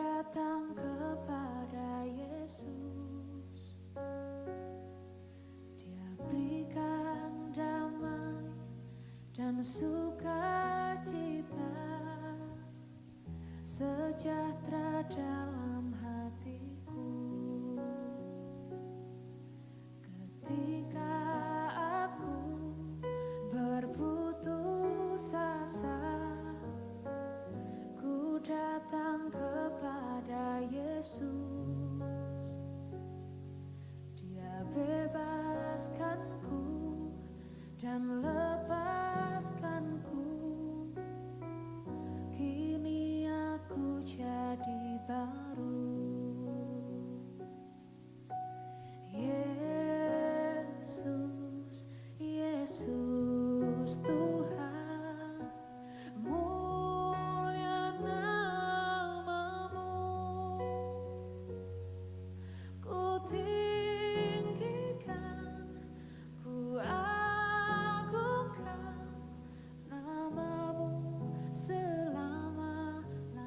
datang kepada Yesus, Dia berikan damai dan sukacita, sejahtera dalam hatiku. Ketika aku berputus asa, ku datang kepada Yesus. Dia bebaskanku dan lepaskanku. Kini aku jadi baru. Yesus, Yesus Tuhan, mulia namamu. Ku tinggikan, ku agungkan namamu selama-lamanya.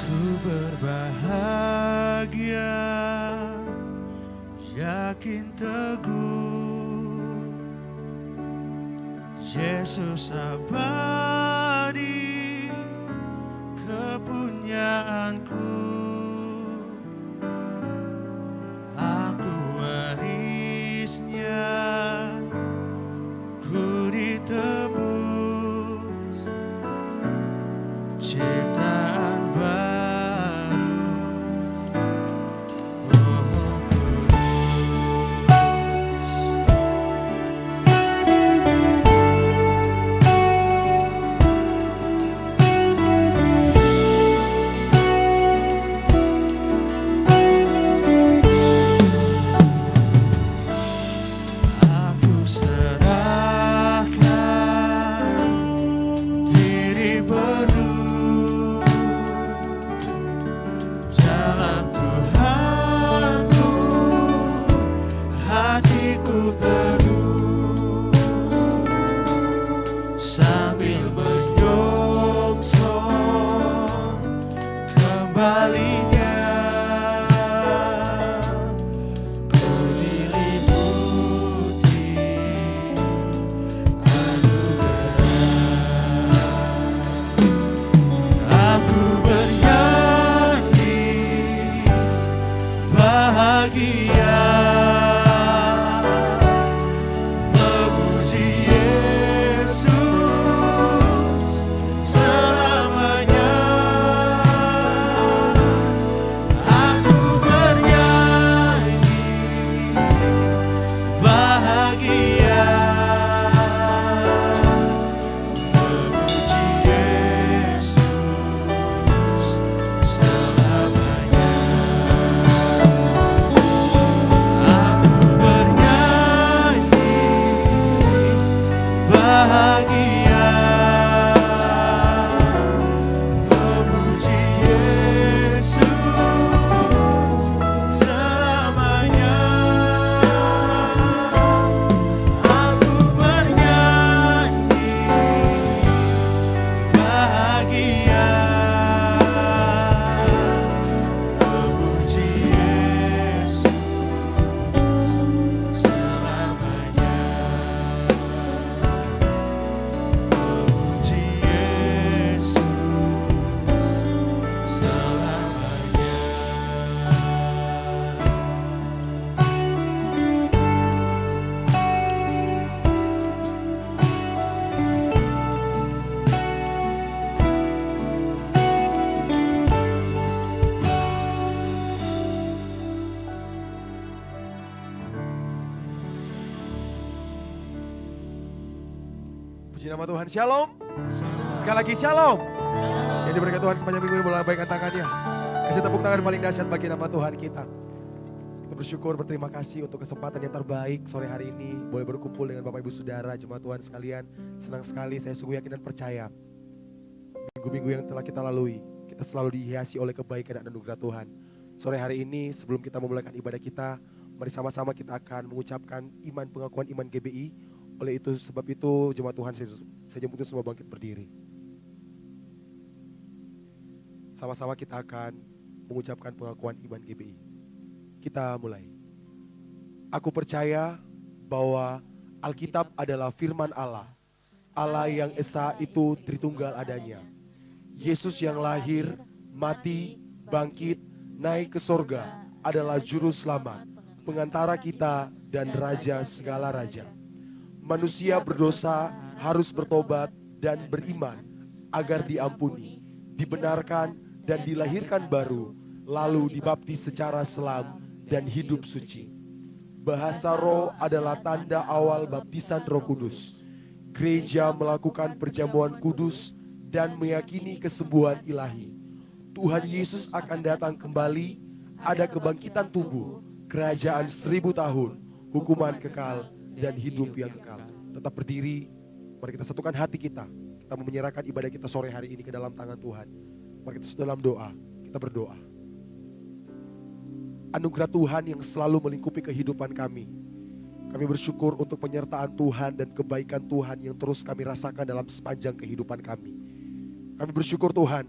Ku berbahagia, yakin teguh, Yesus abadi, kepunyaanku. Aku warisnya, ku ditebus, ciptaan baru. Oh Kudus, aku serahkan diri penuh dalam Tuhanku, hatiku penuh, sambil menyongsong kembalinya. Ku diliputi anugerah. Aku bernyanyi bahagia, memuji Yesus selamanya. Aku bernyanyi bahagia, memuji Yesus selamanya. Puji nama Tuhan, shalom. Sekali lagi shalom. Yang diberkati Tuhan sepanjang minggu ini boleh lambaikan tangannya. Kasih tepuk tangan paling dahsyat bagi nama Tuhan kita. Kita bersyukur, berterima kasih untuk kesempatan yang terbaik sore hari ini. Boleh berkumpul dengan Bapak Ibu Saudara, jemaat Tuhan sekalian. Senang sekali, saya sungguh yakin dan percaya. Minggu-minggu yang telah kita lalui, kita selalu dihiasi oleh kebaikan dan anugerah Tuhan. Sore hari ini sebelum kita memulaikan ibadah kita, mari sama-sama kita akan mengucapkan pengakuan iman GBI. Oleh itu, sebab itu jemaat Tuhan saya jemput semua bangkit berdiri. Sama-sama kita akan mengucapkan pengakuan iman GBI. Kita mulai. Aku percaya bahwa Alkitab adalah firman Allah. Allah yang esa itu Tritunggal adanya. Yesus yang lahir, mati, bangkit, naik ke sorga adalah juru selamat, pengantara kita dan raja segala raja. Manusia berdosa harus bertobat dan beriman agar diampuni, dibenarkan dan dilahirkan baru, lalu dibaptis secara selam dan hidup suci. Bahasa roh adalah tanda awal baptisan Roh Kudus. Gereja melakukan perjamuan kudus dan meyakini kesembuhan ilahi. Tuhan Yesus akan datang kembali, ada kebangkitan tubuh, kerajaan 1000 tahun, hukuman kekal, dan hidup yang kekal. Tetap berdiri, mari kita satukan hati kita. Kita mau menyerahkan ibadah kita sore hari ini ke dalam tangan Tuhan. Mari kita dalam doa, kita berdoa. Anugerah Tuhan yang selalu melingkupi kehidupan kami. Kami bersyukur untuk penyertaan Tuhan dan kebaikan Tuhan yang terus kami rasakan dalam sepanjang kehidupan kami. Kami bersyukur Tuhan,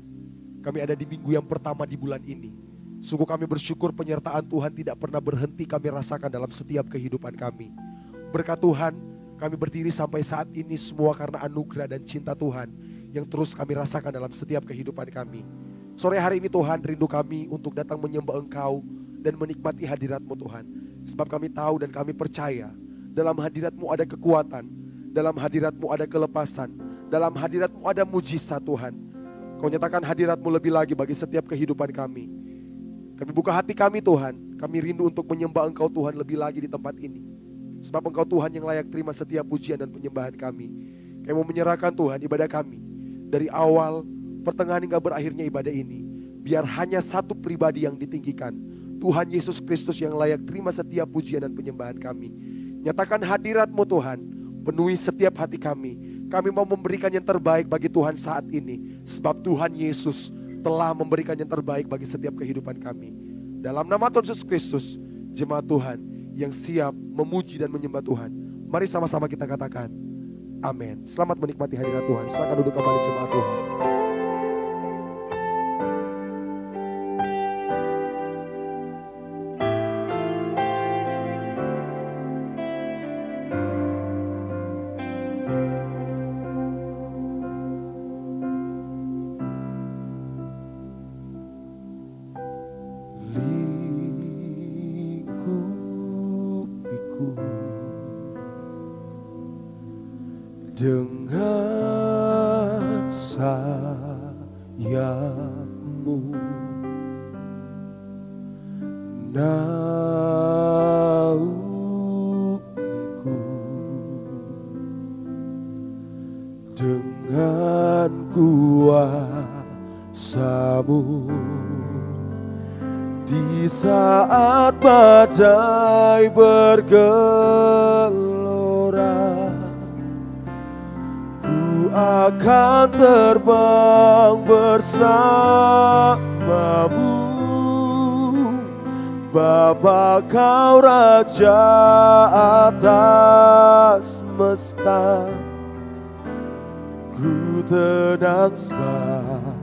kami ada di minggu yang pertama di bulan ini. Sungguh kami bersyukur penyertaan Tuhan tidak pernah berhenti kami rasakan dalam setiap kehidupan kami. Berkat Tuhan, kami berdiri sampai saat ini semua karena anugerah dan cinta Tuhan yang terus kami rasakan dalam setiap kehidupan kami. Sore hari ini Tuhan, rindu kami untuk datang menyembah Engkau dan menikmati hadirat-Mu Tuhan. Sebab kami tahu dan kami percaya dalam hadirat-Mu ada kekuatan, dalam hadirat-Mu ada kelepasan, dalam hadirat-Mu ada mujizat Tuhan. Kau nyatakan hadirat-Mu lebih lagi bagi setiap kehidupan kami. Kami buka hati kami Tuhan, kami rindu untuk menyembah Engkau Tuhan lebih lagi di tempat ini. Sebab Engkau Tuhan yang layak terima setiap pujian dan penyembahan kami. Kami mau menyerahkan Tuhan ibadah kami. Dari awal, pertengahan hingga berakhirnya ibadah ini. Biar hanya satu pribadi yang ditinggikan. Tuhan Yesus Kristus yang layak terima setiap pujian dan penyembahan kami. Nyatakan hadirat-Mu Tuhan, penuhi setiap hati kami. Kami mau memberikan yang terbaik bagi Tuhan saat ini. Sebab Tuhan Yesus telah memberikan yang terbaik bagi setiap kehidupan kami. Dalam nama Tuhan Yesus Kristus, jemaat Tuhan yang siap memuji dan menyembah Tuhan. Mari sama-sama kita katakan, amin. Selamat menikmati hadirat Tuhan. Silakan duduk kembali jemaat Tuhan. Dengan sayap-Mu naungiku, dengan kuasa-Mu di saat badai bergelora. Akan terbang bersamamu, Bapa Kau Raja atas semesta. Ku tenang sebab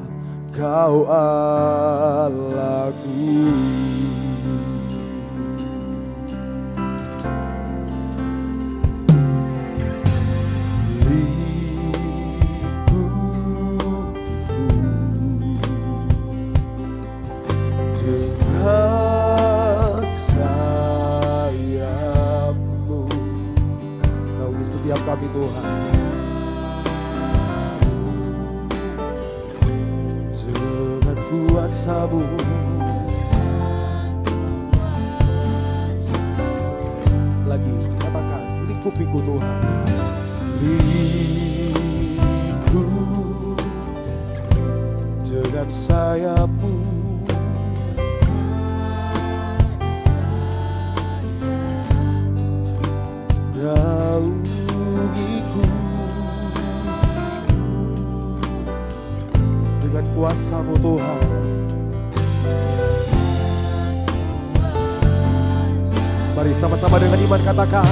Kau Allahku. Setiap kami Tuhan, dengan kuasa-Mu, lagi katakan lingkupiku Tuhan, lingkupiku dengan sayap-Mu. Naungiku dengan kuasa-Mu Tuhan. Mari sama-sama dengan iman katakan,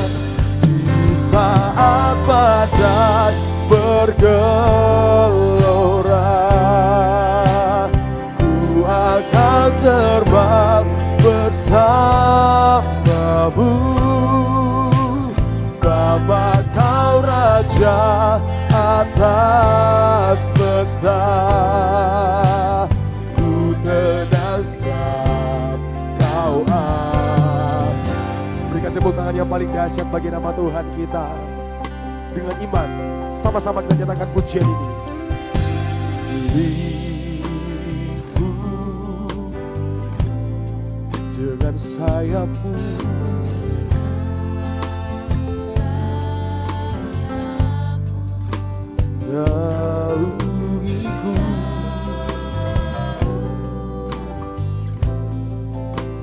di saat badai bergelora, ku akan terbang bersama-Mu. Bapa, Kau Raja atas semesta, ku tenang sebab Kau ada. Berikan tepuk tangan yang paling dahsyat bagi nama Tuhan kita. Dengan iman, sama-sama kita nyatakan pujian ini. Lipu dengan sayap-Mu, naungiku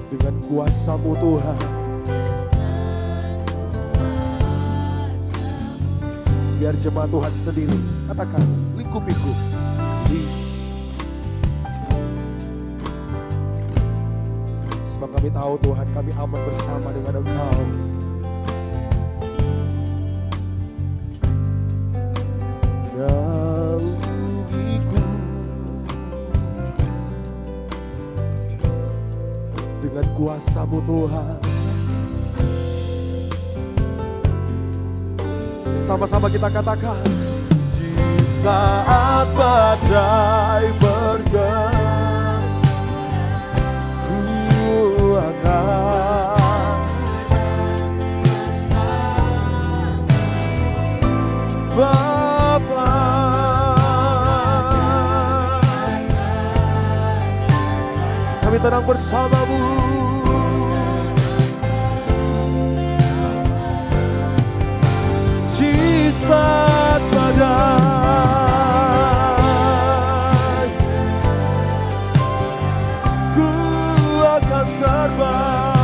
dengan kuasa-Mu Tuhan. Biar jemaat Tuhan sendiri katakan, lingkupiku. Sebab kami tahu Tuhan, kami aman bersama dengan Engkau. Naungiku dengan kuasa-Mu Tuhan. Sama-sama kita katakan, di saat badai bergelora, ku akan Bapa, kami tenang bersama-Mu. Di saat badai, ku akan terbang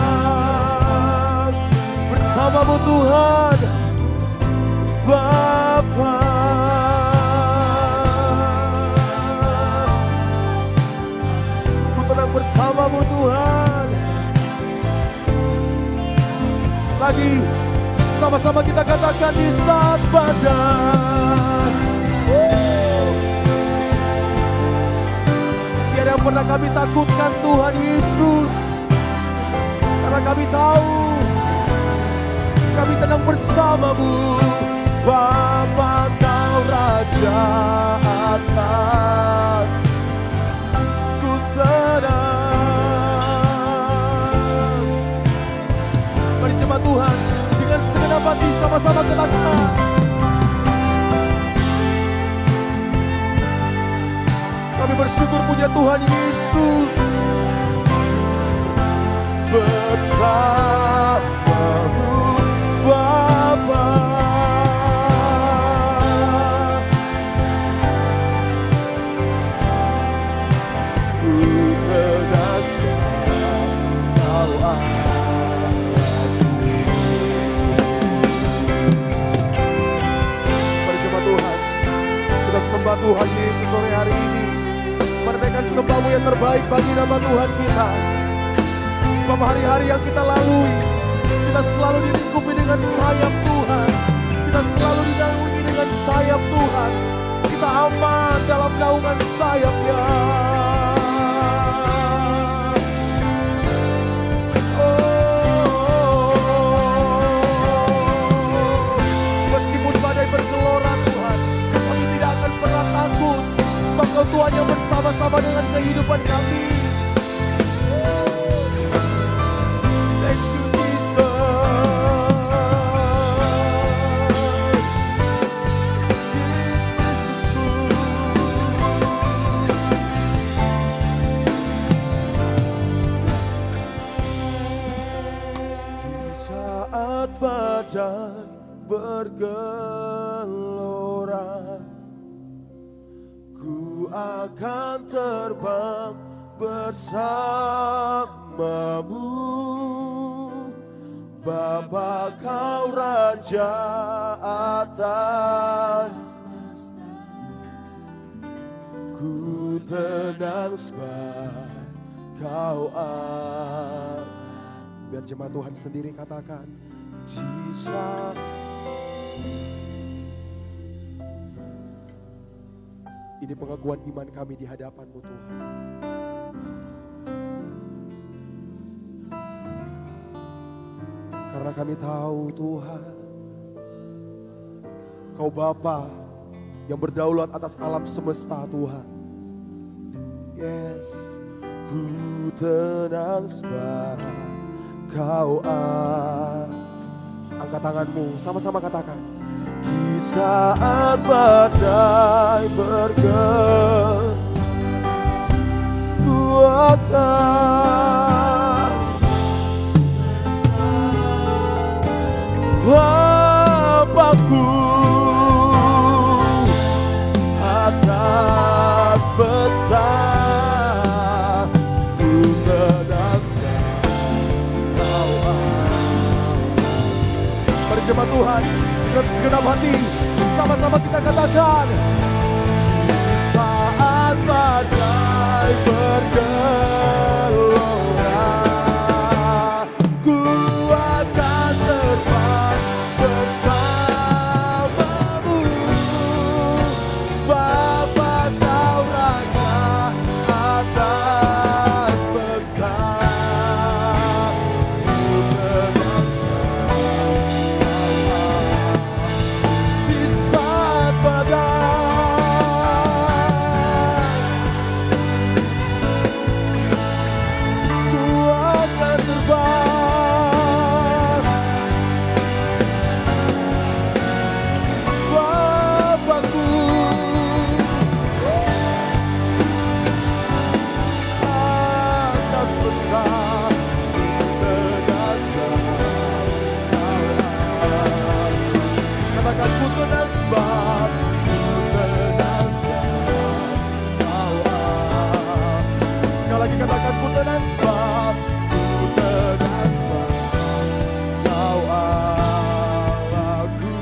bersama-Mu Tuhan. Bapa, ku tenang bersama-Mu Tuhan. Lagi sama-sama kita katakan, di saat badai. Tiada yang pernah kami takutkan Tuhan Yesus, karena kami tahu kami tenang bersama-Mu. Bapa, Kau Raja atas, ku tenang. Mari jemaat Tuhan dengan segenap hati sama-sama katakan, kami bersyukur punya Tuhan Yesus. Bersama-Mu Bapa, ku tegaskan Kau sembah Tuhan Yesus sore hari ini. Menaikkan sembah-Mu yang terbaik bagi nama Tuhan kita. Sebab hari-hari yang kita lalui, kita selalu dilingkupi dengan sayap Tuhan. Kita selalu dinaungi dengan sayap Tuhan. Kita aman dalam naungan sayap-Nya. Meskipun badai bergelora Tuhan, kami tidak akan pernah takut. Sebab Kau Tuhan yang bersama-sama dengan kehidupan kami. Thank you Yesusku. Di saat badai bergelora, ku akan terbang bersamamu. Bapa, kau Raja atas. Ku tenang sebab kau ada. Biar jemaat Tuhan sendiri katakan, di saat ini pengakuan iman kami di hadapan-Mu Tuhan. Karena kami tahu Tuhan, Kau Bapa yang berdaulat atas alam semesta Tuhan. Yes, ku tenang sebab Kau ada. Angkat tanganmu, sama-sama katakan. Di saat badai bergelap, ku akan Bapakku atas semesta. Ku berdasar Kau ada. Mari jemaat Tuhan, dengan segenap hati sama-sama kita katakan, di saat badai bergelora, ku akan terbang bersamamu. Bapa, Kau Raja atas semesta. Katakan, ku tenang sebab, ku tenang sebab Kau ada. Sekali lagi katakan, ku tenang sebab, ku tenang sebab Kau Allahku.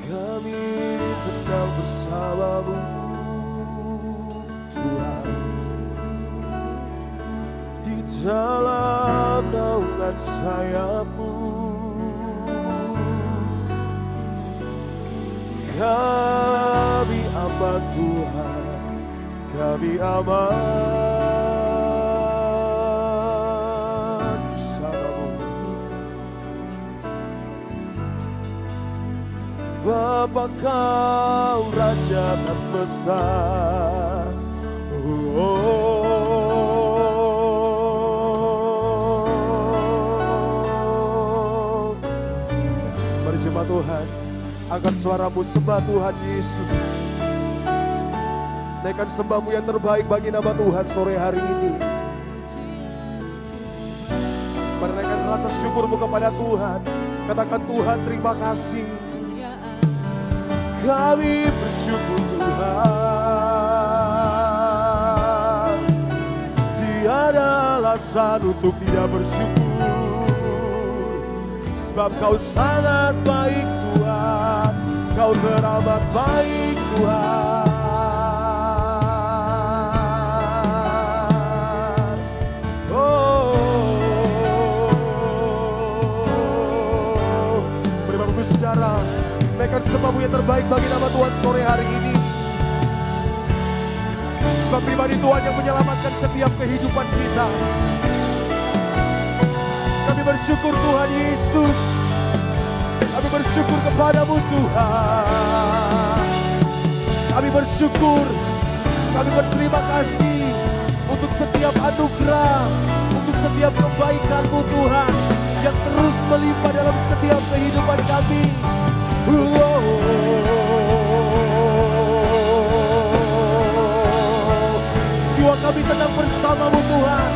Kami tenang bersamamu Tuhan, di dalam naungan sayap-Mu. Kami aman Tuhan, kami aman bersama-Mu. Bapa, Kau Raja atas semesta. Mari jemaat Tuhan, angkat suaramu, sembah Tuhan Yesus. Naikkan sembahmu yang terbaik bagi nama Tuhan sore hari ini. Mari naikkan rasa syukurmu kepada Tuhan. Katakan, Tuhan terima kasih. Kami bersyukur Tuhan. Tiada alasan untuk tidak bersyukur, sebab Kau sangat baik Tuhan. Kau teramat baik Tuhan. Beri Bapak Ibu Saudara, naikkan sembahmu yang terbaik bagi nama Tuhan sore hari ini. Sebab pribadi Tuhan yang menyelamatkan setiap kehidupan kita. Kami bersyukur Tuhan Yesus. Kami bersyukur kepadamu Tuhan. Kami bersyukur, kami berterima kasih untuk setiap anugerah, untuk setiap kebaikan-Mu Tuhan, yang terus melimpah dalam setiap kehidupan kami. Jiwa kami tenang bersama-Mu Tuhan.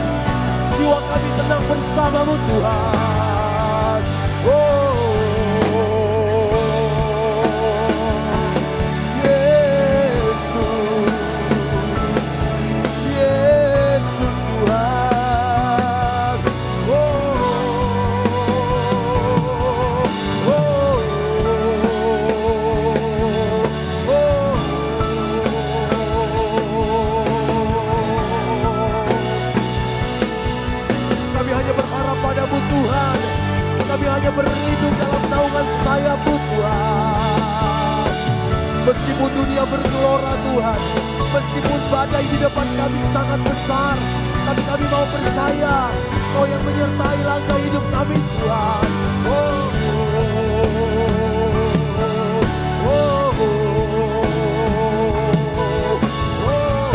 Jiwa kami tenang bersama-Mu Tuhan. Oh, Yesus, Yesus Tuhan. Oh, oh, kami hanya berharap pada-Mu Tuhan. Kami hanya berlindung dalam naungan sayap-Mu Tuhan. Meskipun dunia bergelora Tuhan, meskipun badai di depan kami sangat besar, tapi kami mau percaya Kau yang menyertai langkah hidup kami Tuhan. Oh, oh, oh,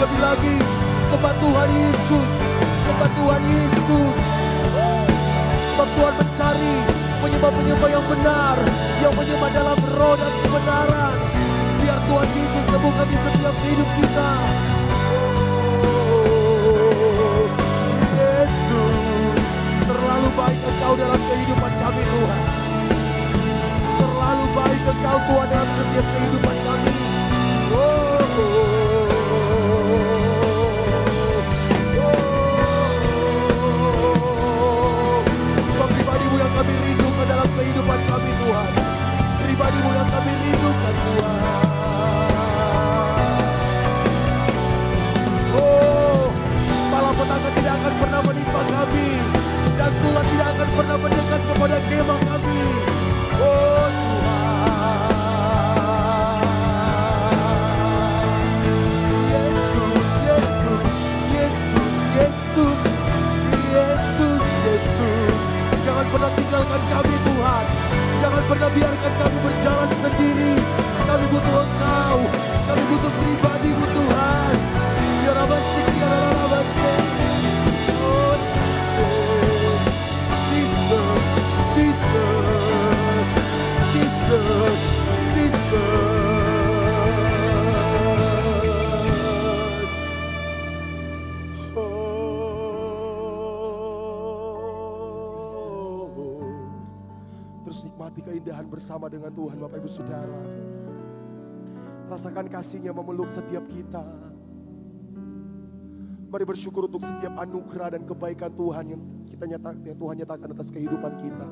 lebih lagi sembah Tuhan Yesus, sembah Tuhan Yesus. Sebab Tuhan mencari penyembah-penyembah yang benar, yang menyembah dalam roh dan kebenaran. Biar Tuhan Yesus temukan di setiap hidup kita. Oh, Yesus, terlalu baik Engkau dalam kehidupan kami Tuhan. Terlalu baik Engkau Tuhan dalam setiap kehidupan kami. Sebab pribadi-Mu yang kami rindukan dalam kehidupan kami Tuhan. Pribadi-Mu yang kami rindukan Tuhan. Oh, malapetaka tidak akan pernah menimpa kami, dan tulah tidak akan pernah mendekat kepada kemah kami. Oh Tuhan, Yesus, Yesus, Yesus, Yesus, Yesus, Yesus. Jangan pernah tinggalkan kami Tuhan. Jangan pernah biarkan kami berjalan sendiri. Kami butuh Engkau. Kami butuh pribadi-Mu Tuhan. Ya Rabbi, ya Rabbi. Oh Jesus, Jesus, Jesus, Jesus. Oh, terus nikmati keindahan bersama dengan Tuhan Bapak Ibu Saudara. Rasakan kasih-Nya memeluk setiap kita. Mari bersyukur untuk setiap anugerah dan kebaikan Tuhan yang Tuhan nyatakan atas kehidupan kita.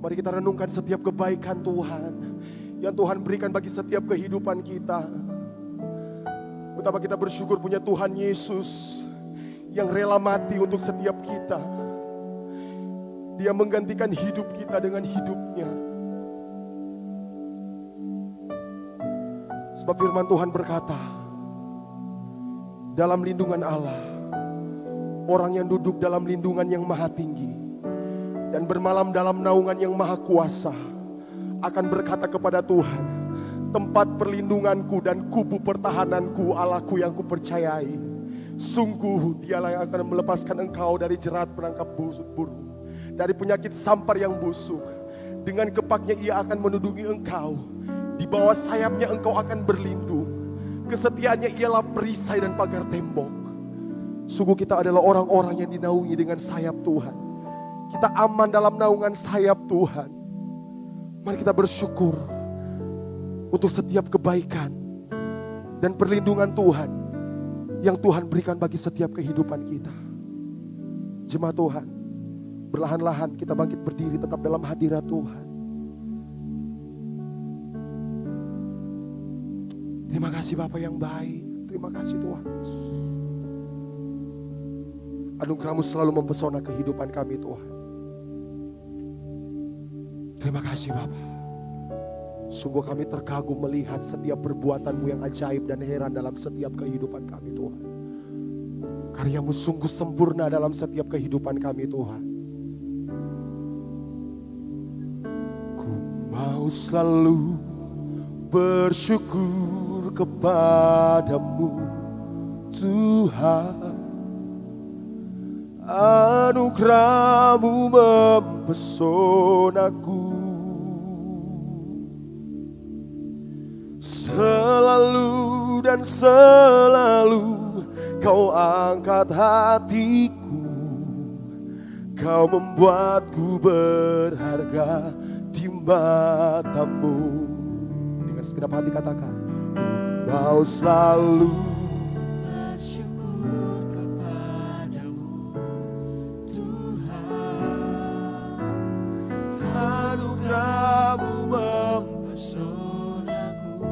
Mari kita renungkan setiap kebaikan Tuhan yang Tuhan berikan bagi setiap kehidupan kita. Betapa kita bersyukur punya Tuhan Yesus yang rela mati untuk setiap kita. Dia menggantikan hidup kita dengan hidupnya. Sebab firman Tuhan berkata, dalam lindungan Allah, orang yang duduk dalam lindungan yang maha tinggi dan bermalam dalam naungan yang maha kuasa akan berkata kepada Tuhan, tempat perlindunganku dan kubu pertahananku, Allahku yang kupercayai. Sungguh Dialah yang akan melepaskan engkau dari jerat penangkap burung, dari penyakit sampar yang busuk. Dengan kepaknya Ia akan menudungi engkau, di bawah sayapnya engkau akan berlindung. Kesetiaannya ialah perisai dan pagar tembok. Sungguh kita adalah orang-orang yang dinaungi dengan sayap Tuhan. Kita aman dalam naungan sayap Tuhan. Mari kita bersyukur untuk setiap kebaikan dan perlindungan Tuhan yang Tuhan berikan bagi setiap kehidupan kita. Jemaat Tuhan, perlahan-lahan kita bangkit berdiri tetap dalam hadirat Tuhan. Terima kasih Bapa yang baik. Terima kasih Tuhan Yesus. Anugerah-Mu selalu mempesona kehidupan kami Tuhan. Terima kasih Bapa. Sungguh kami terkagum melihat setiap perbuatan-Mu yang ajaib dan heran dalam setiap kehidupan kami Tuhan. Karya-Mu sungguh sempurna dalam setiap kehidupan kami Tuhan. Ku mau selalu bersyukur kepadamu Tuhan. Anugerah-Mu mempesonaku. Selalu dan selalu Kau angkat hatiku, Kau membuatku berharga di matamu. Dengan segenap hati katakan, Ku mau selalu bersyukur kepadamu Tuhan. anugerah-Mu Mempesonaku.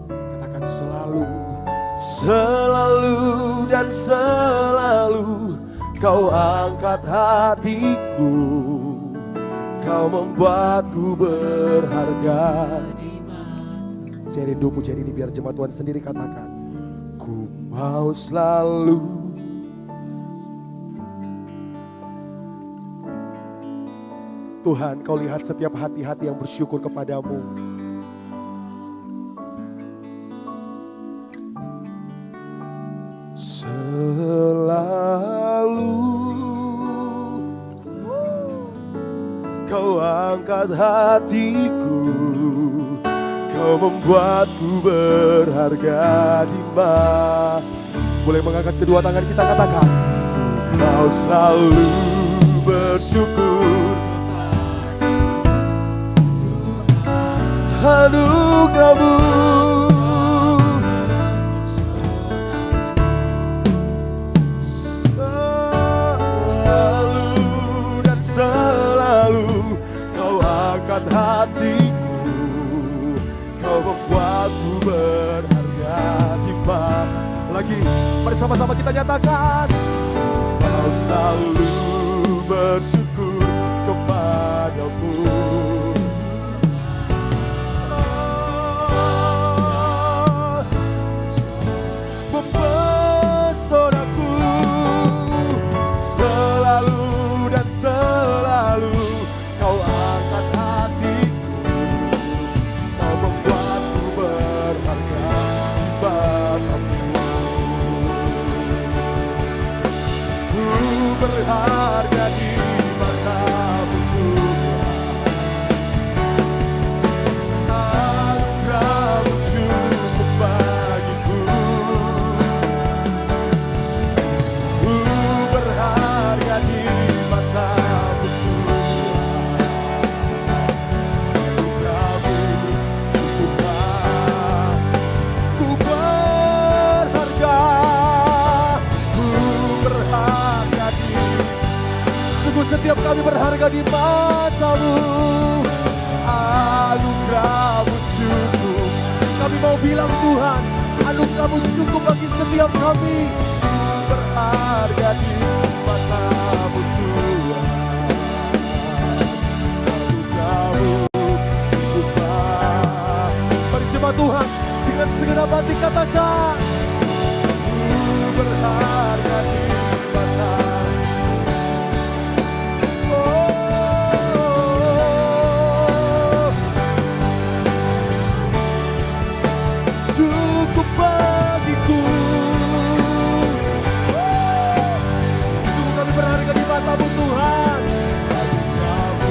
Katakan selalu, selalu dan selalu Kau angkat hatiku, Kau membuatku berharga. Saya rindu pujian ini biar jemaat Tuhan sendiri katakan, ku mau selalu. Tuhan, Kau lihat setiap hati-hati yang bersyukur kepadamu. Selalu Kau angkat hatiku, Kau membuatku berharga di mana. Boleh mengangkat kedua tangan kita katakan, ku mau selalu bersyukur anugerah-Mu. Selalu dan selalu Kau angkat hatiku, Kau membuatku berharga di mana. Lagi, mari sama-sama kita nyatakan, Kau selalu bersyukur kepadamu. Mempesonaku selalu dan selalu Kau angkat hatiku, Kau membuatku berharga di matamu. Ku berharga di matamu Tuhan. Anugerah-Mu cukup bagiku. Ku berharga di matamu Tuhan. Anugerah-Mu cukuplah. Ku berharga. Ku berharga di, sungguh setiap kami berharga di matamu. Anugerah-Mu cukup. Kami mau bilang Tuhan, anugerah-Mu cukup bagi setiap kami. Berharga di matamu Tuhan. Anugerah-Mu cukuplah. Mari jemaat Tuhan dengan segenap hati katakan, ku berharga di matamu. Cukup bagiku. Sungguh kami berharga di matamu Tuhan. Anugerah-Mu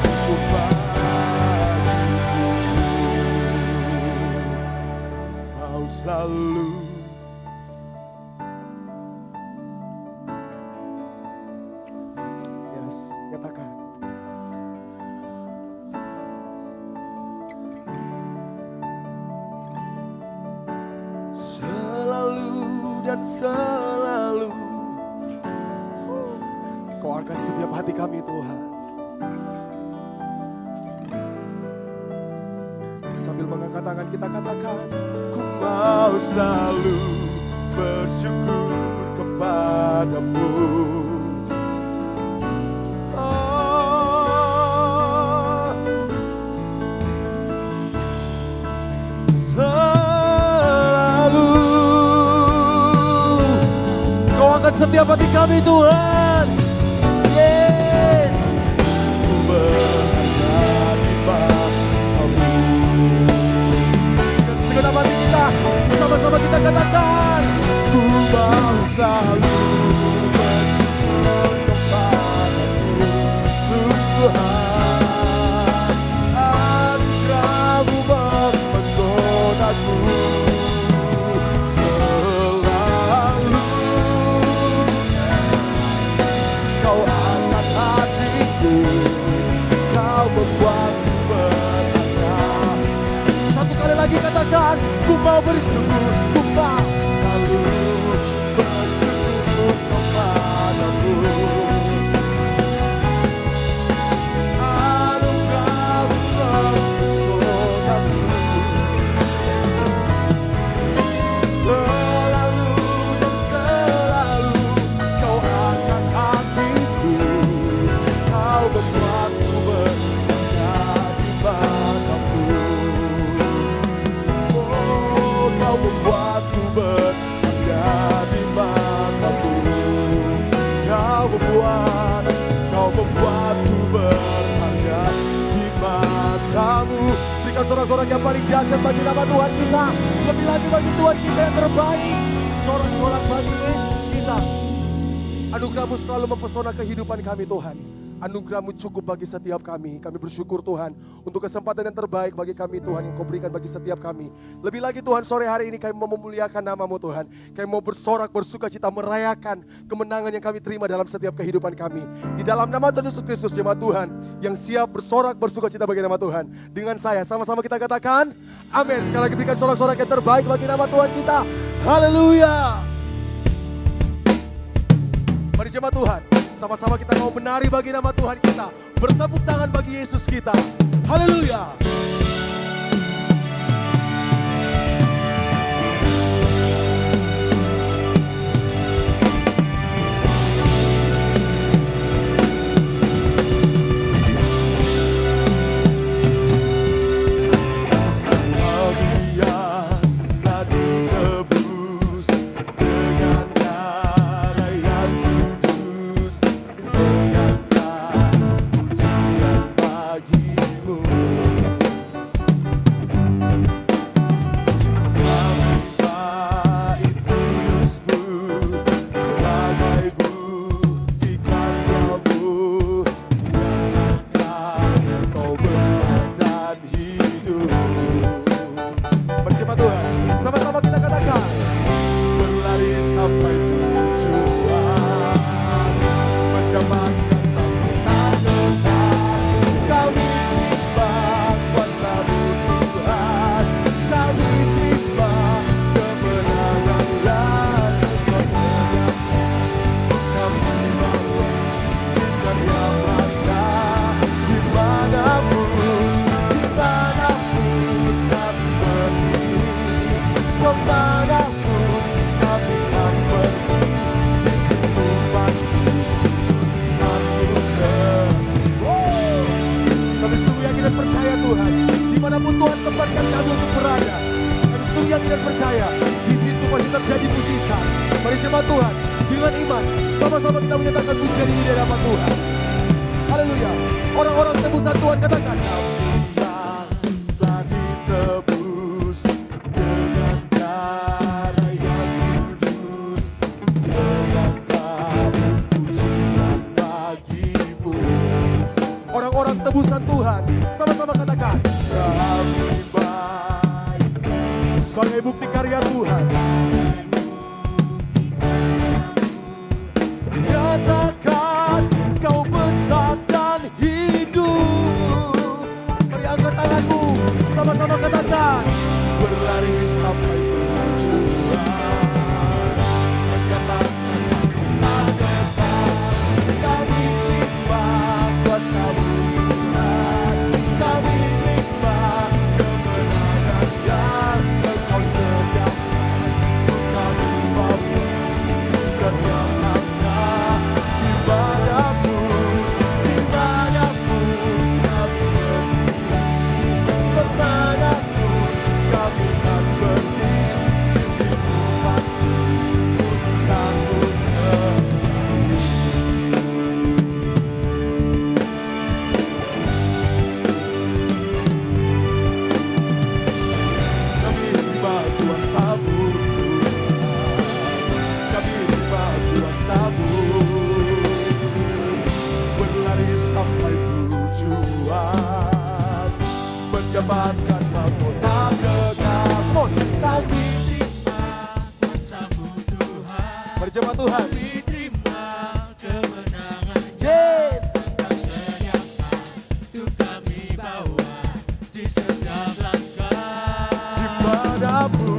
cukup bagiku. Mau selalu. Yes, nyatakan. Selalu dan selalu Kau angkat setiap hati kami Tuhan. Sambil mengangkat tangan kita katakan, ku mau selalu bersyukur kepadamu. Selalu Kau angkat setiap hati kami Tuhan. Yes, ku berharga di matamu. Dan segenap hati kita, sama-sama kita katakan, ku mau selalu bersyukur kepadamu Tuhan. Anugerah-Mu Ku mau bersyukur, ku mau selalu bersyukur kepadamu. Anugerah-Mu mempesonaku. Selalu dan selalu Kau angkat hatiku. Kau membuatku berdaya di matamu. Oh, Kau membuatku berdaya di matamu. Kau membuatku berharga di matamu. Berikan sorak-sorak yang paling dahsyat bagi nama Tuhan kita. Lebih lagi bagi Tuhan kita yang terbaik. Sorak-sorak bagi Yesus kita. Anugerah-Mu selalu mempesona kehidupan kami Tuhan. Anugerah-Mu cukup bagi setiap kami. Kami bersyukur Tuhan untuk kesempatan yang terbaik bagi kami Tuhan yang Kau berikan bagi setiap kami. Lebih lagi Tuhan, sore hari ini kami mau memuliakan nama-Mu Tuhan. Kami mau bersorak, bersuka cita, merayakan kemenangan yang kami terima dalam setiap kehidupan kami. Di dalam nama Tuhan Yesus Kristus, jemaat Tuhan yang siap bersorak, bersuka cita bagi nama Tuhan. Dengan saya, sama-sama kita katakan amin. Sekali lagi berikan sorak-sorak yang terbaik bagi nama Tuhan kita. Haleluya. Mari jemaat Tuhan, sama-sama kita mau menari bagi nama Tuhan kita. Bertepuk tangan bagi Yesus kita. Haleluya. Tebusan Tuhan, sama-sama katakan kami baik sebagai bukti karya Tuhan. Nyatakan Kau besar dan hidup. Mari angkat tanganmu, sama-sama katakan berlari sampai tujuan. Kami terima kuasa-Mu. Dapatkan mahkota kekal. Kami terima kuasa-Mu Tuhan. Mari jemaat Tuhan. Kami terima kemenangan. Yes. Engkau sediakan untuk kami bawa di setiap langkah. Di padamu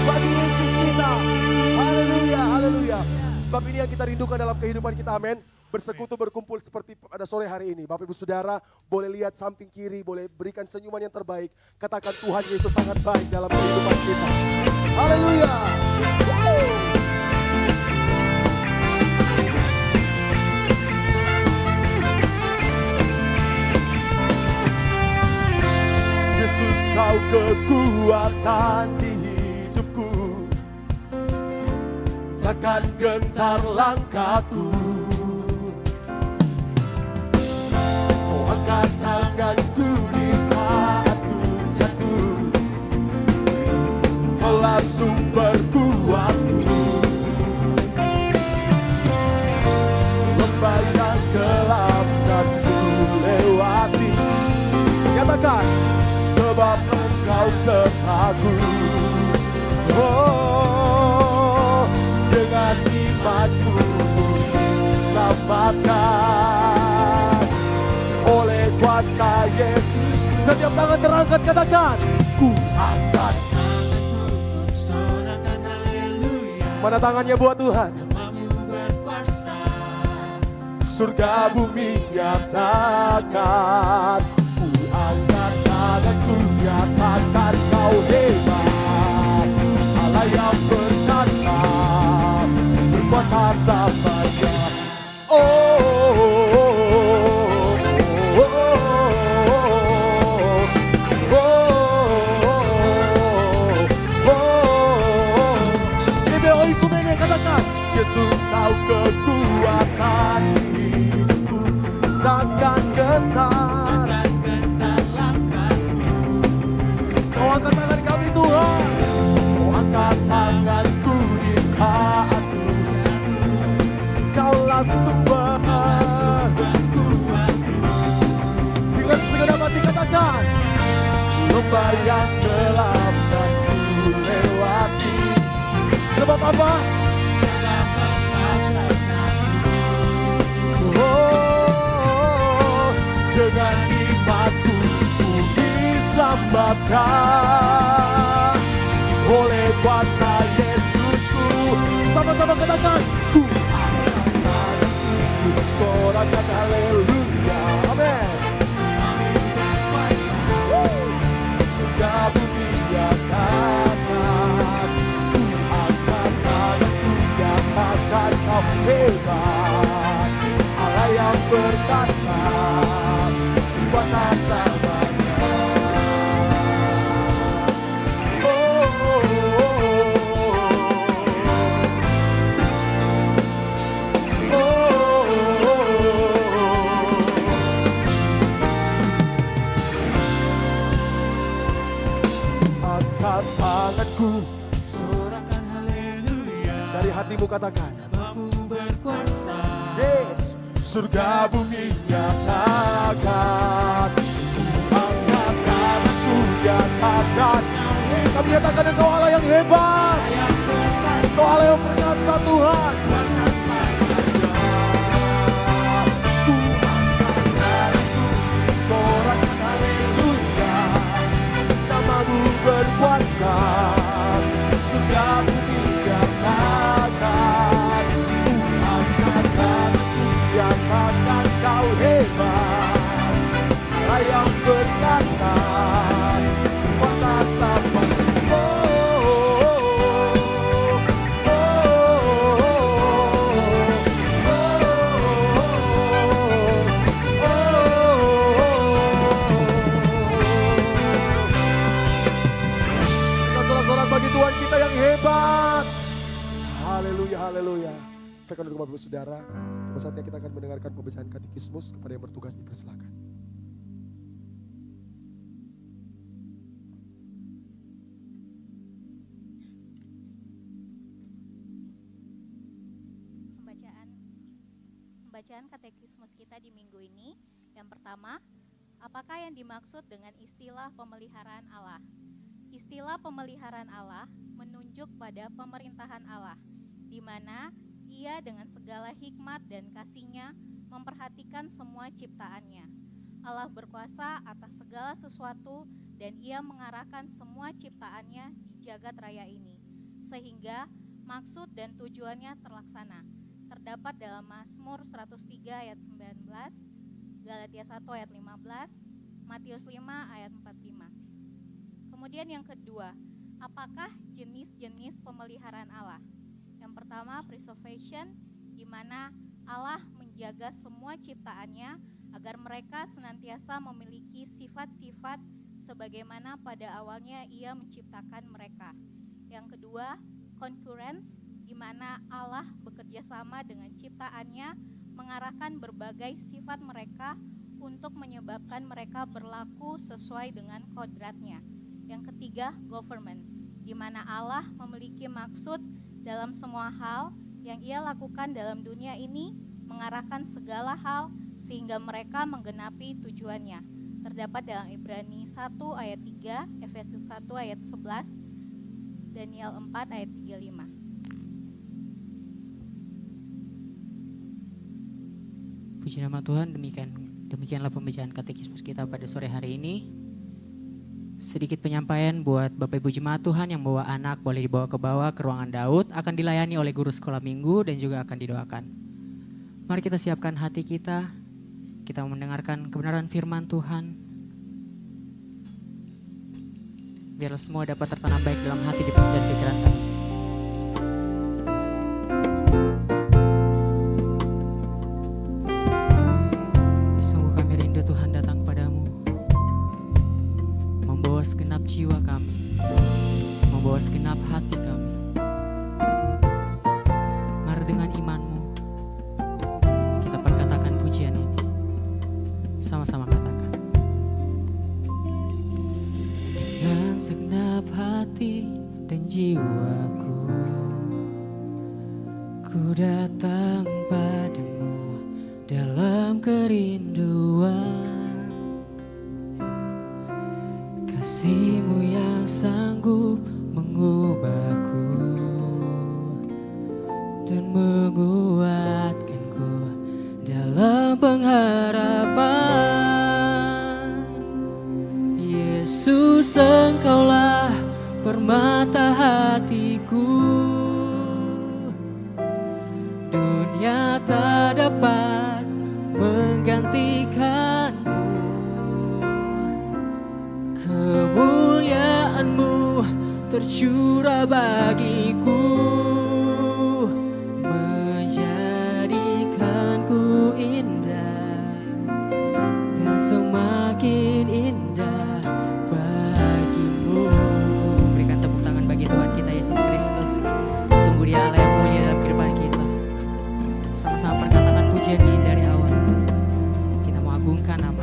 bagi Yesus kita. Haleluya, haleluya. Sebab ini yang kita rindukan dalam kehidupan kita, amin. Bersekutu, berkumpul seperti pada sore hari ini. Bapak Ibu Saudara boleh lihat samping kiri, boleh berikan senyuman yang terbaik. Katakan Tuhan Yesus sangat baik dalam kehidupan kita. Haleluya. Yesus, kau kekuatan di hidupku, takkan gentar langkahku. Kau angkat tanganku di saat ku jatuh, kaulah sumber kuatku. Lembah yang gelap kan ku lewati, katakan, sebab Engkau sertaku. Oh, dengan imanku selamatkan oleh kuasa Yesus. Setiap tangan terangkat, katakan, ku angkat tanganku, sorakan haleluya. Mana tangannya buat Tuhan? Namamu berkuasa, surga bumi nyatakan. Ku angkat tanganku, nyatakan kau hebat, Allah yang perkasa, berkuasa samanya. Oh, katakan, Yesus kau kekuatan hidupku, takkan gentar langkahku. Kau angkat tangan kami Tuhan, kau angkat tanganku di saat ku jatuh, kaulah sumber kuatku. Dengan segenap hati katakan, lembah yang gelap kan ku lewati. Sebab apa? Sebab Engkau sertaku. Oh, dengan imanku ku diselamatkan oleh kuasa Yesusku. Sama-sama katakan, ku angkat tanganku, sorakan haleluya. Amin. Surga bumi nyatakan, katakan kau hebat, Allah yang perkasa, kuasa samanya. Oh, oh, oh, oh, oh. Angkat tanganku, dari hatimu katakan, namamu berkuasa. Yes, surga bumi nyatakan. Angkat tanganku, nyatakan. Kami nyatakan Engkau Allah yang hebat, Engkau Allah yang perkasa Tuhan. Kuasa samanya. Ku angkat tanganku, sorakan haleluya. Namamu berkuasa, surga bumi nyatakan. Nyatakan kau hebat, Allah yang perkasa, kuasa samanya. Sorak-sorak bagi Tuhan kita yang hebat. Haleluya, haleluya. Sekarang untuk Bapak Saudara, saatnya kita akan mendengarkan pembacaan katekismus. Kepada yang bertugas dipersilakan. Pembacaan katekismus kita di minggu ini. Yang pertama, apakah yang dimaksud dengan istilah pemeliharaan Allah? Istilah pemeliharaan Allah menunjuk pada pemerintahan Allah, di mana Ia dengan segala hikmat dan kasih-Nya memperhatikan semua ciptaannya. Allah berkuasa atas segala sesuatu dan Ia mengarahkan semua ciptaannya di jagat raya ini. sehingga maksud dan tujuannya terlaksana. Terdapat dalam Mazmur 103 ayat 19, Galatia 1 ayat 15, Matius 5 ayat 45. Kemudian yang kedua, apakah jenis-jenis pemeliharaan Allah? Yang pertama, preservation, di mana Allah menjaga semua ciptaannya agar mereka senantiasa memiliki sifat-sifat sebagaimana pada awalnya Ia menciptakan mereka. Yang kedua, concurrence, di mana Allah bekerja sama dengan ciptaannya mengarahkan berbagai sifat mereka untuk menyebabkan mereka berlaku sesuai dengan kodratnya. Yang ketiga, government, di mana Allah memiliki maksud dalam semua hal yang Ia lakukan dalam dunia ini, mengarahkan segala hal sehingga mereka menggenapi tujuannya. Terdapat dalam Ibrani 1 ayat 3, Efesus 1 ayat 11, Daniel 4 ayat 35. Puji nama Tuhan, demikianlah pembacaan katekismus kita pada sore hari ini. Sedikit penyampaian buat Bapak Ibu Jemaat Tuhan yang bawa anak boleh dibawa ke bawah ke ruangan Daud, akan dilayani oleh guru sekolah minggu dan juga akan didoakan. Mari kita siapkan hati kita mau mendengarkan kebenaran firman Tuhan. Biarlah semua dapat tertanam baik dalam hati dan pikiran kami. Sungguh kami rindu Tuhan datang kepadamu, membawa segenap jiwa kami, membawa segenap hati kami. Mari dengan iman-Mu kita perkatakan pujian ini. Sama-sama katakan. Dengan segenap hati dan jiwaku, ku datang padamu dalam kerinduan. Kasih-Mu yang sanggup mengubahku dan menguatkanku dalam pengharapan. Yesus, Engkaulah permata hatiku. Dunia tak dapat menggantikan-Mu. Kemuliaan-Mu tercurah bagiku, menjadikanku indah dan semakin indah bagi-Mu. Berikan tepuk tangan bagi Tuhan kita Yesus Kristus. Sungguh Dia Allah yang mulia dalam kehidupan kita. Sama-sama perkatakan pujian ini dari awal. Kita mau agungkan nama.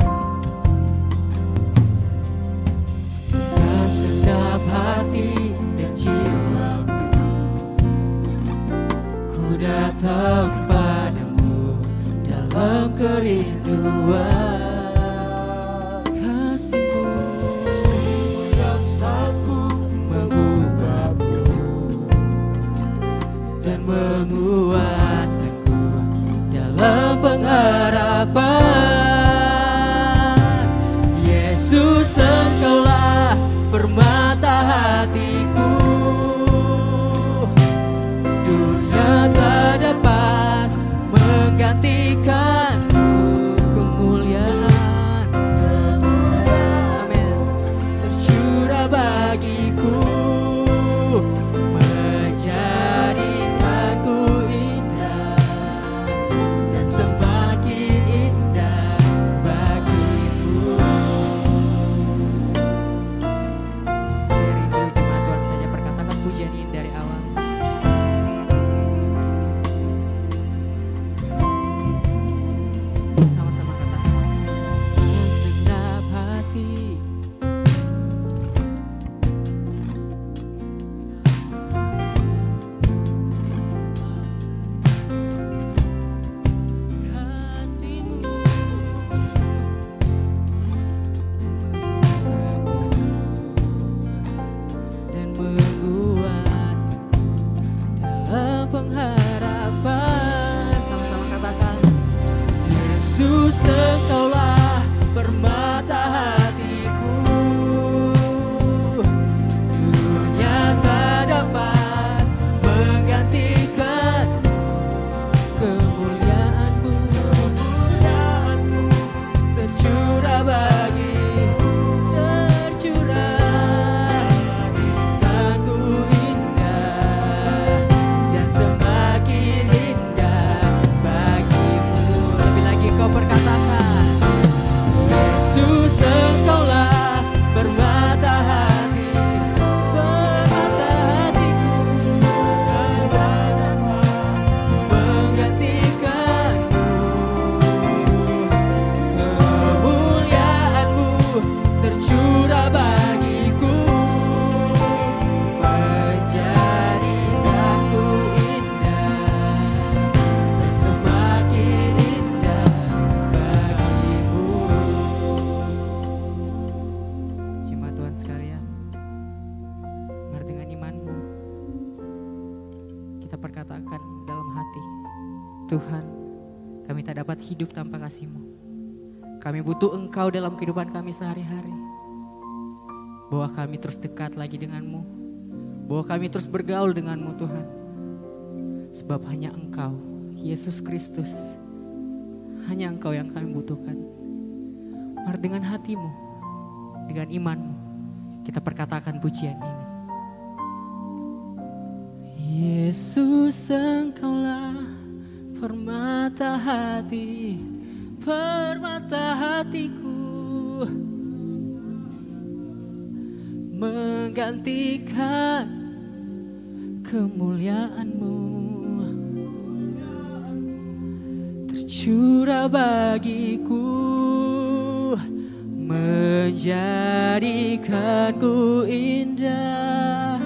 Dengan segenap hati dan jiwaku, ku datang padamu dalam kerinduan. Kasih-Mu yang sanggup mengubahku dan menguatkanku dalam pengharapan. Yesus, Engkaulah permata hatiku. Dunia tak dapat menggantikan-Mu. Kemuliaan teman-teman sekalian, mari dengan imanmu kita perkatakan dalam hati, Tuhan, kami tak dapat hidup tanpa kasih-Mu. Kami butuh Engkau dalam kehidupan kami sehari-hari. Bahwa kami terus dekat lagi dengan-Mu, bahwa kami terus bergaul dengan-Mu Tuhan. Sebab hanya Engkau, Yesus Kristus, hanya Engkau yang kami butuhkan. Mari dengan hatimu, dengan imanmu, kita perkatakan pujian ini. Yesus, Engkaulah permata hatiku, menggantikan kemuliaan-Mu, tercurah bagiku, menjadikanku indah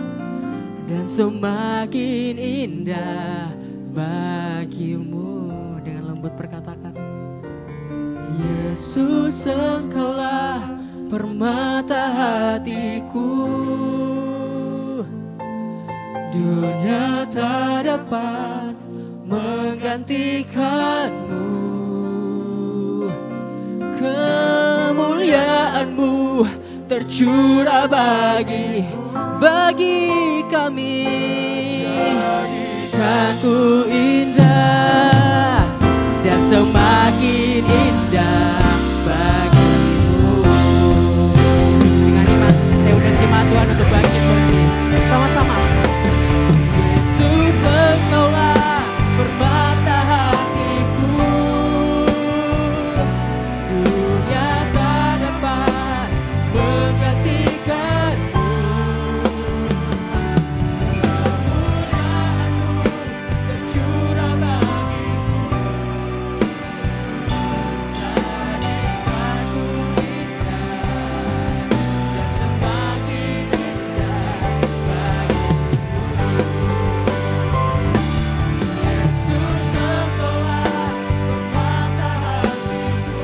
dan semakin indah bagimu. Dengan lembut perkatakan, Yesus, Engkaulah permata hatiku, dunia tak dapat menggantikan-Mu, kemuliaan-Mu tercurah bagi kami, kan ku indah dan semakin indah bagimu. Dengan iman saya undang jemaat Tuhan untuk bangkit berdiri sama-sama. Yesus, Engkaulah permata hatiku, dunia tak dapat menggantikan-Mu, kemuliaan-Mu tercurah bagiku, menjadikanku indah dan semakin indah bagimu. Yesus, Engkaulah permata hatiku,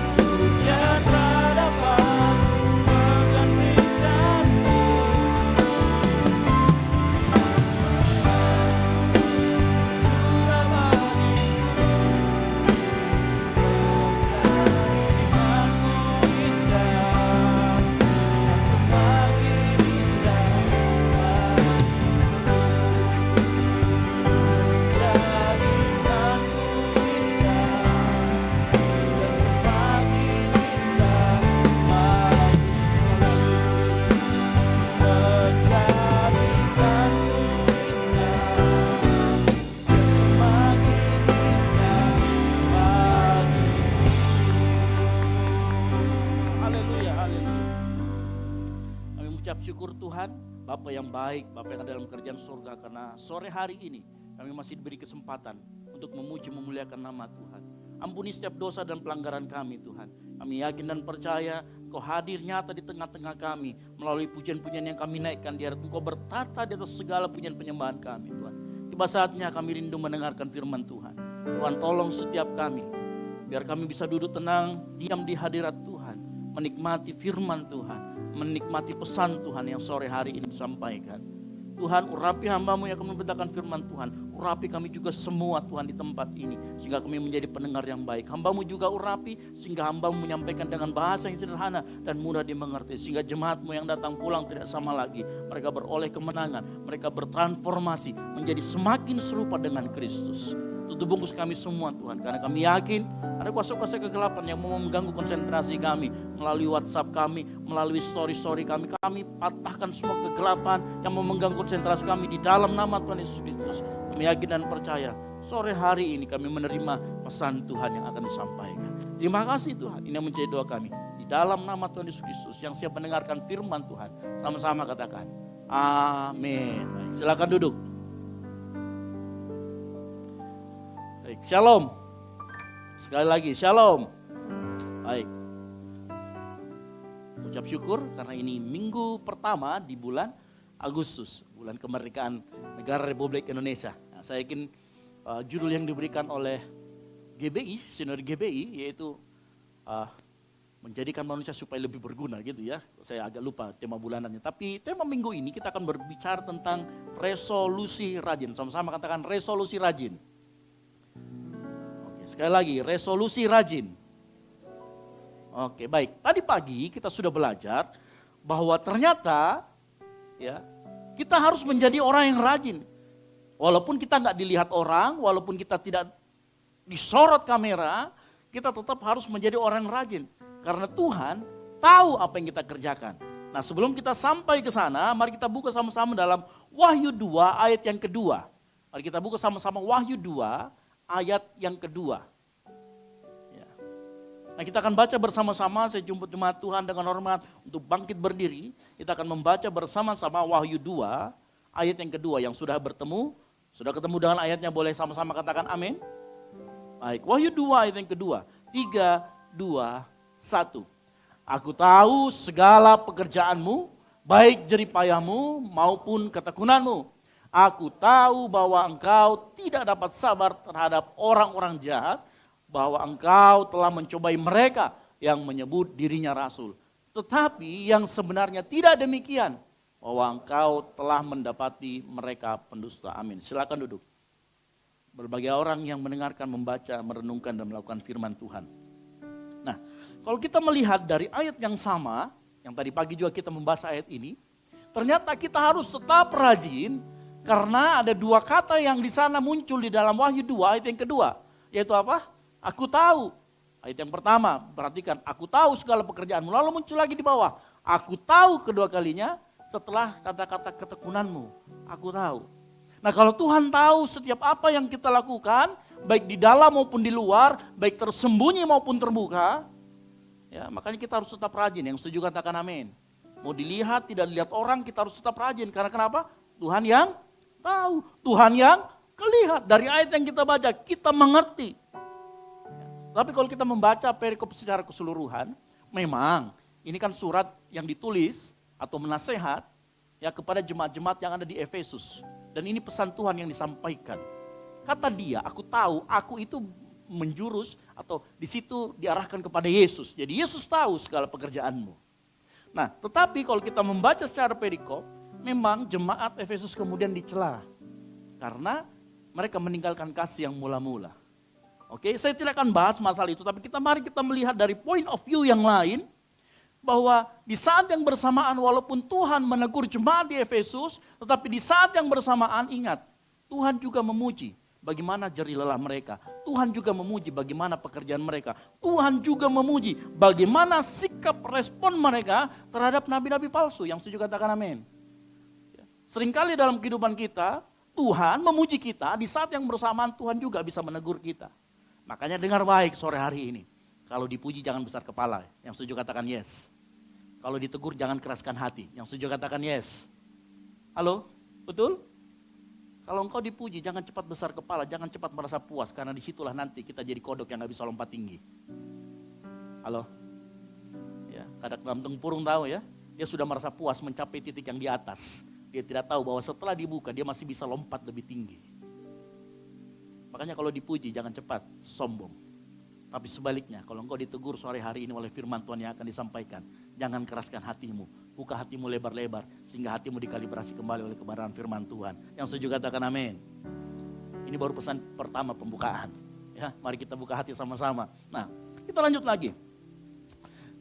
dunia tak dapat menggantikan-Mu, tercurah bagiku, menjadikanku indah dan semakin indah Haleluya, haleluya. Kami mengucap syukur Tuhan, Bapa yang baik, Bapa yang ada dalam kerjaan surga, karena sore hari ini kami masih diberi kesempatan untuk memuji memuliakan nama Tuhan. Ampuni setiap dosa dan pelanggaran kami Tuhan. Kami yakin dan percaya Engkau hadir nyata di tengah-tengah kami melalui pujian-pujian yang kami naikkan di hadapan Engkau, bertata di atas segala pujian penyembahan kami Tuhan. Tiba saatnya kami rindu mendengarkan firman Tuhan. Tuhan tolong setiap kami, biar kami bisa duduk tenang, diam di hadirat Tuhan, menikmati firman Tuhan, menikmati pesan Tuhan yang sore hari ini disampaikan. Tuhan, urapi hamba-Mu yang akan memberitakan firman Tuhan. Urapi kami juga semua Tuhan di tempat ini, sehingga kami menjadi pendengar yang baik. Hamba-Mu juga urapi, sehingga hamba-Mu menyampaikan dengan bahasa yang sederhana dan mudah dimengerti. Sehingga jemaat-Mu yang datang pulang tidak sama lagi. Mereka beroleh kemenangan, mereka bertransformasi menjadi semakin serupa dengan Kristus. Tutup bungkus kami semua Tuhan, karena kami yakin ada kuasa-kuasa kegelapan yang mau mengganggu konsentrasi kami melalui WhatsApp kami, melalui story-story kami. Kami patahkan semua kegelapan yang mau mengganggu konsentrasi kami di dalam nama Tuhan Yesus Kristus. Kami yakin dan percaya sore hari ini kami menerima pesan Tuhan yang akan disampaikan. Terima kasih Tuhan, ini yang menjadi doa kami di dalam nama Tuhan Yesus Kristus yang siap mendengarkan firman Tuhan. Sama-sama katakan amin. Baik, silakan duduk. Baik, shalom. Sekali lagi, shalom. Baik. Ucap syukur karena ini minggu pertama di bulan Agustus, bulan kemerdekaan negara Republik Indonesia. Nah, saya yakin judul yang diberikan oleh GBI, Sinode GBI, yaitu menjadikan manusia supaya lebih berguna gitu ya. Saya agak lupa tema bulanannya. Tapi tema minggu ini kita akan berbicara tentang resolusi rajin. Sama-sama katakan resolusi rajin. Oke, sekali lagi resolusi rajin. Oke, baik. Tadi pagi kita sudah belajar bahwa ternyata ya kita harus menjadi orang yang rajin. Walaupun kita nggak dilihat orang, walaupun kita tidak disorot kamera, kita tetap harus menjadi orang yang rajin. Karena Tuhan tahu apa yang kita kerjakan. Nah, sebelum kita sampai ke sana, mari kita buka sama-sama dalam Wahyu 2 ayat yang kedua. Mari kita buka sama-sama Wahyu 2 ayat yang kedua. Ya. Nah, kita akan baca bersama-sama. Saya jemput jemaat Tuhan dengan hormat untuk bangkit berdiri. Kita akan membaca bersama-sama Wahyu 2 ayat yang kedua. Yang sudah ketemu dengan ayatnya, boleh sama-sama katakan amin. Baik, Wahyu 2 ayat yang kedua. 3, 2, 1. Aku tahu segala pekerjaanmu, baik jeripayahmu maupun ketekunanmu. Aku tahu bahwa engkau tidak dapat sabar terhadap orang-orang jahat, bahwa engkau telah mencobai mereka yang menyebut dirinya rasul. Tetapi yang sebenarnya tidak demikian, bahwa engkau telah mendapati mereka pendusta. Amin. Silakan duduk. Berbagai orang yang mendengarkan, membaca, merenungkan dan melakukan firman Tuhan. Nah, kalau kita melihat dari ayat yang sama, yang tadi pagi juga kita membahas ayat ini, ternyata kita harus tetap rajin karena ada dua kata yang di sana muncul di dalam Wahyu 2 ayat yang kedua, yaitu apa? Aku tahu. Ayat yang pertama, perhatikan, aku tahu segala pekerjaanmu. Lalu muncul lagi di bawah, aku tahu kedua kalinya setelah kata-kata ketekunanmu. Aku tahu. Nah, kalau Tuhan tahu setiap apa yang kita lakukan, baik di dalam maupun di luar, baik tersembunyi maupun terbuka, ya makanya kita harus tetap rajin. Yang setuju katakan amin. Mau dilihat, tidak dilihat orang, kita harus tetap rajin. Karena kenapa? Tuhan yang tahu, Tuhan yang melihat. Dari ayat yang kita baca, kita mengerti. Tapi kalau kita membaca perikop secara keseluruhan, memang ini kan surat yang ditulis atau menasehat ya kepada jemaat-jemaat yang ada di Efesus. Dan ini pesan Tuhan yang disampaikan. Kata dia, aku tahu, aku itu menjurus atau di situ diarahkan kepada Yesus. Jadi Yesus tahu segala pekerjaanmu. Nah, tetapi kalau kita membaca secara perikop, memang jemaat Efesus kemudian dicela. Karena mereka meninggalkan kasih yang mula-mula. Oke, saya tidak akan bahas masalah itu, tapi mari kita melihat dari point of view yang lain. Bahwa di saat yang bersamaan walaupun Tuhan menegur jemaat di Efesus, tetapi di saat yang bersamaan ingat, Tuhan juga memuji bagaimana jerih lelah mereka. Tuhan juga memuji bagaimana pekerjaan mereka. Tuhan juga memuji bagaimana sikap respon mereka terhadap nabi-nabi palsu. Yang setuju katakan amin. Seringkali dalam kehidupan kita, Tuhan memuji kita, di saat yang bersamaan Tuhan juga bisa menegur kita. Makanya dengar baik sore hari ini. Kalau dipuji jangan besar kepala. Yang setuju katakan yes. Kalau ditegur jangan keraskan hati. Yang setuju katakan yes. Halo? Betul? Kalau engkau dipuji jangan cepat besar kepala. Jangan cepat merasa puas. Karena disitulah nanti kita jadi kodok yang gak bisa lompat tinggi. Halo? Ya, kadang dalam tempurung tahu ya. Dia sudah merasa puas mencapai titik yang di atas. Dia tidak tahu bahwa setelah dibuka dia masih bisa lompat lebih tinggi. Makanya kalau dipuji jangan cepat sombong. Tapi sebaliknya, kalau engkau ditegur sore hari ini oleh firman Tuhan yang akan disampaikan, jangan keraskan hatimu, buka hatimu lebar-lebar, sehingga hatimu dikalibrasi kembali oleh kebenaran firman Tuhan. Yang setuju katakan amin. Ini baru pesan pertama pembukaan. Ya, mari kita buka hati sama-sama. Nah, kita lanjut lagi.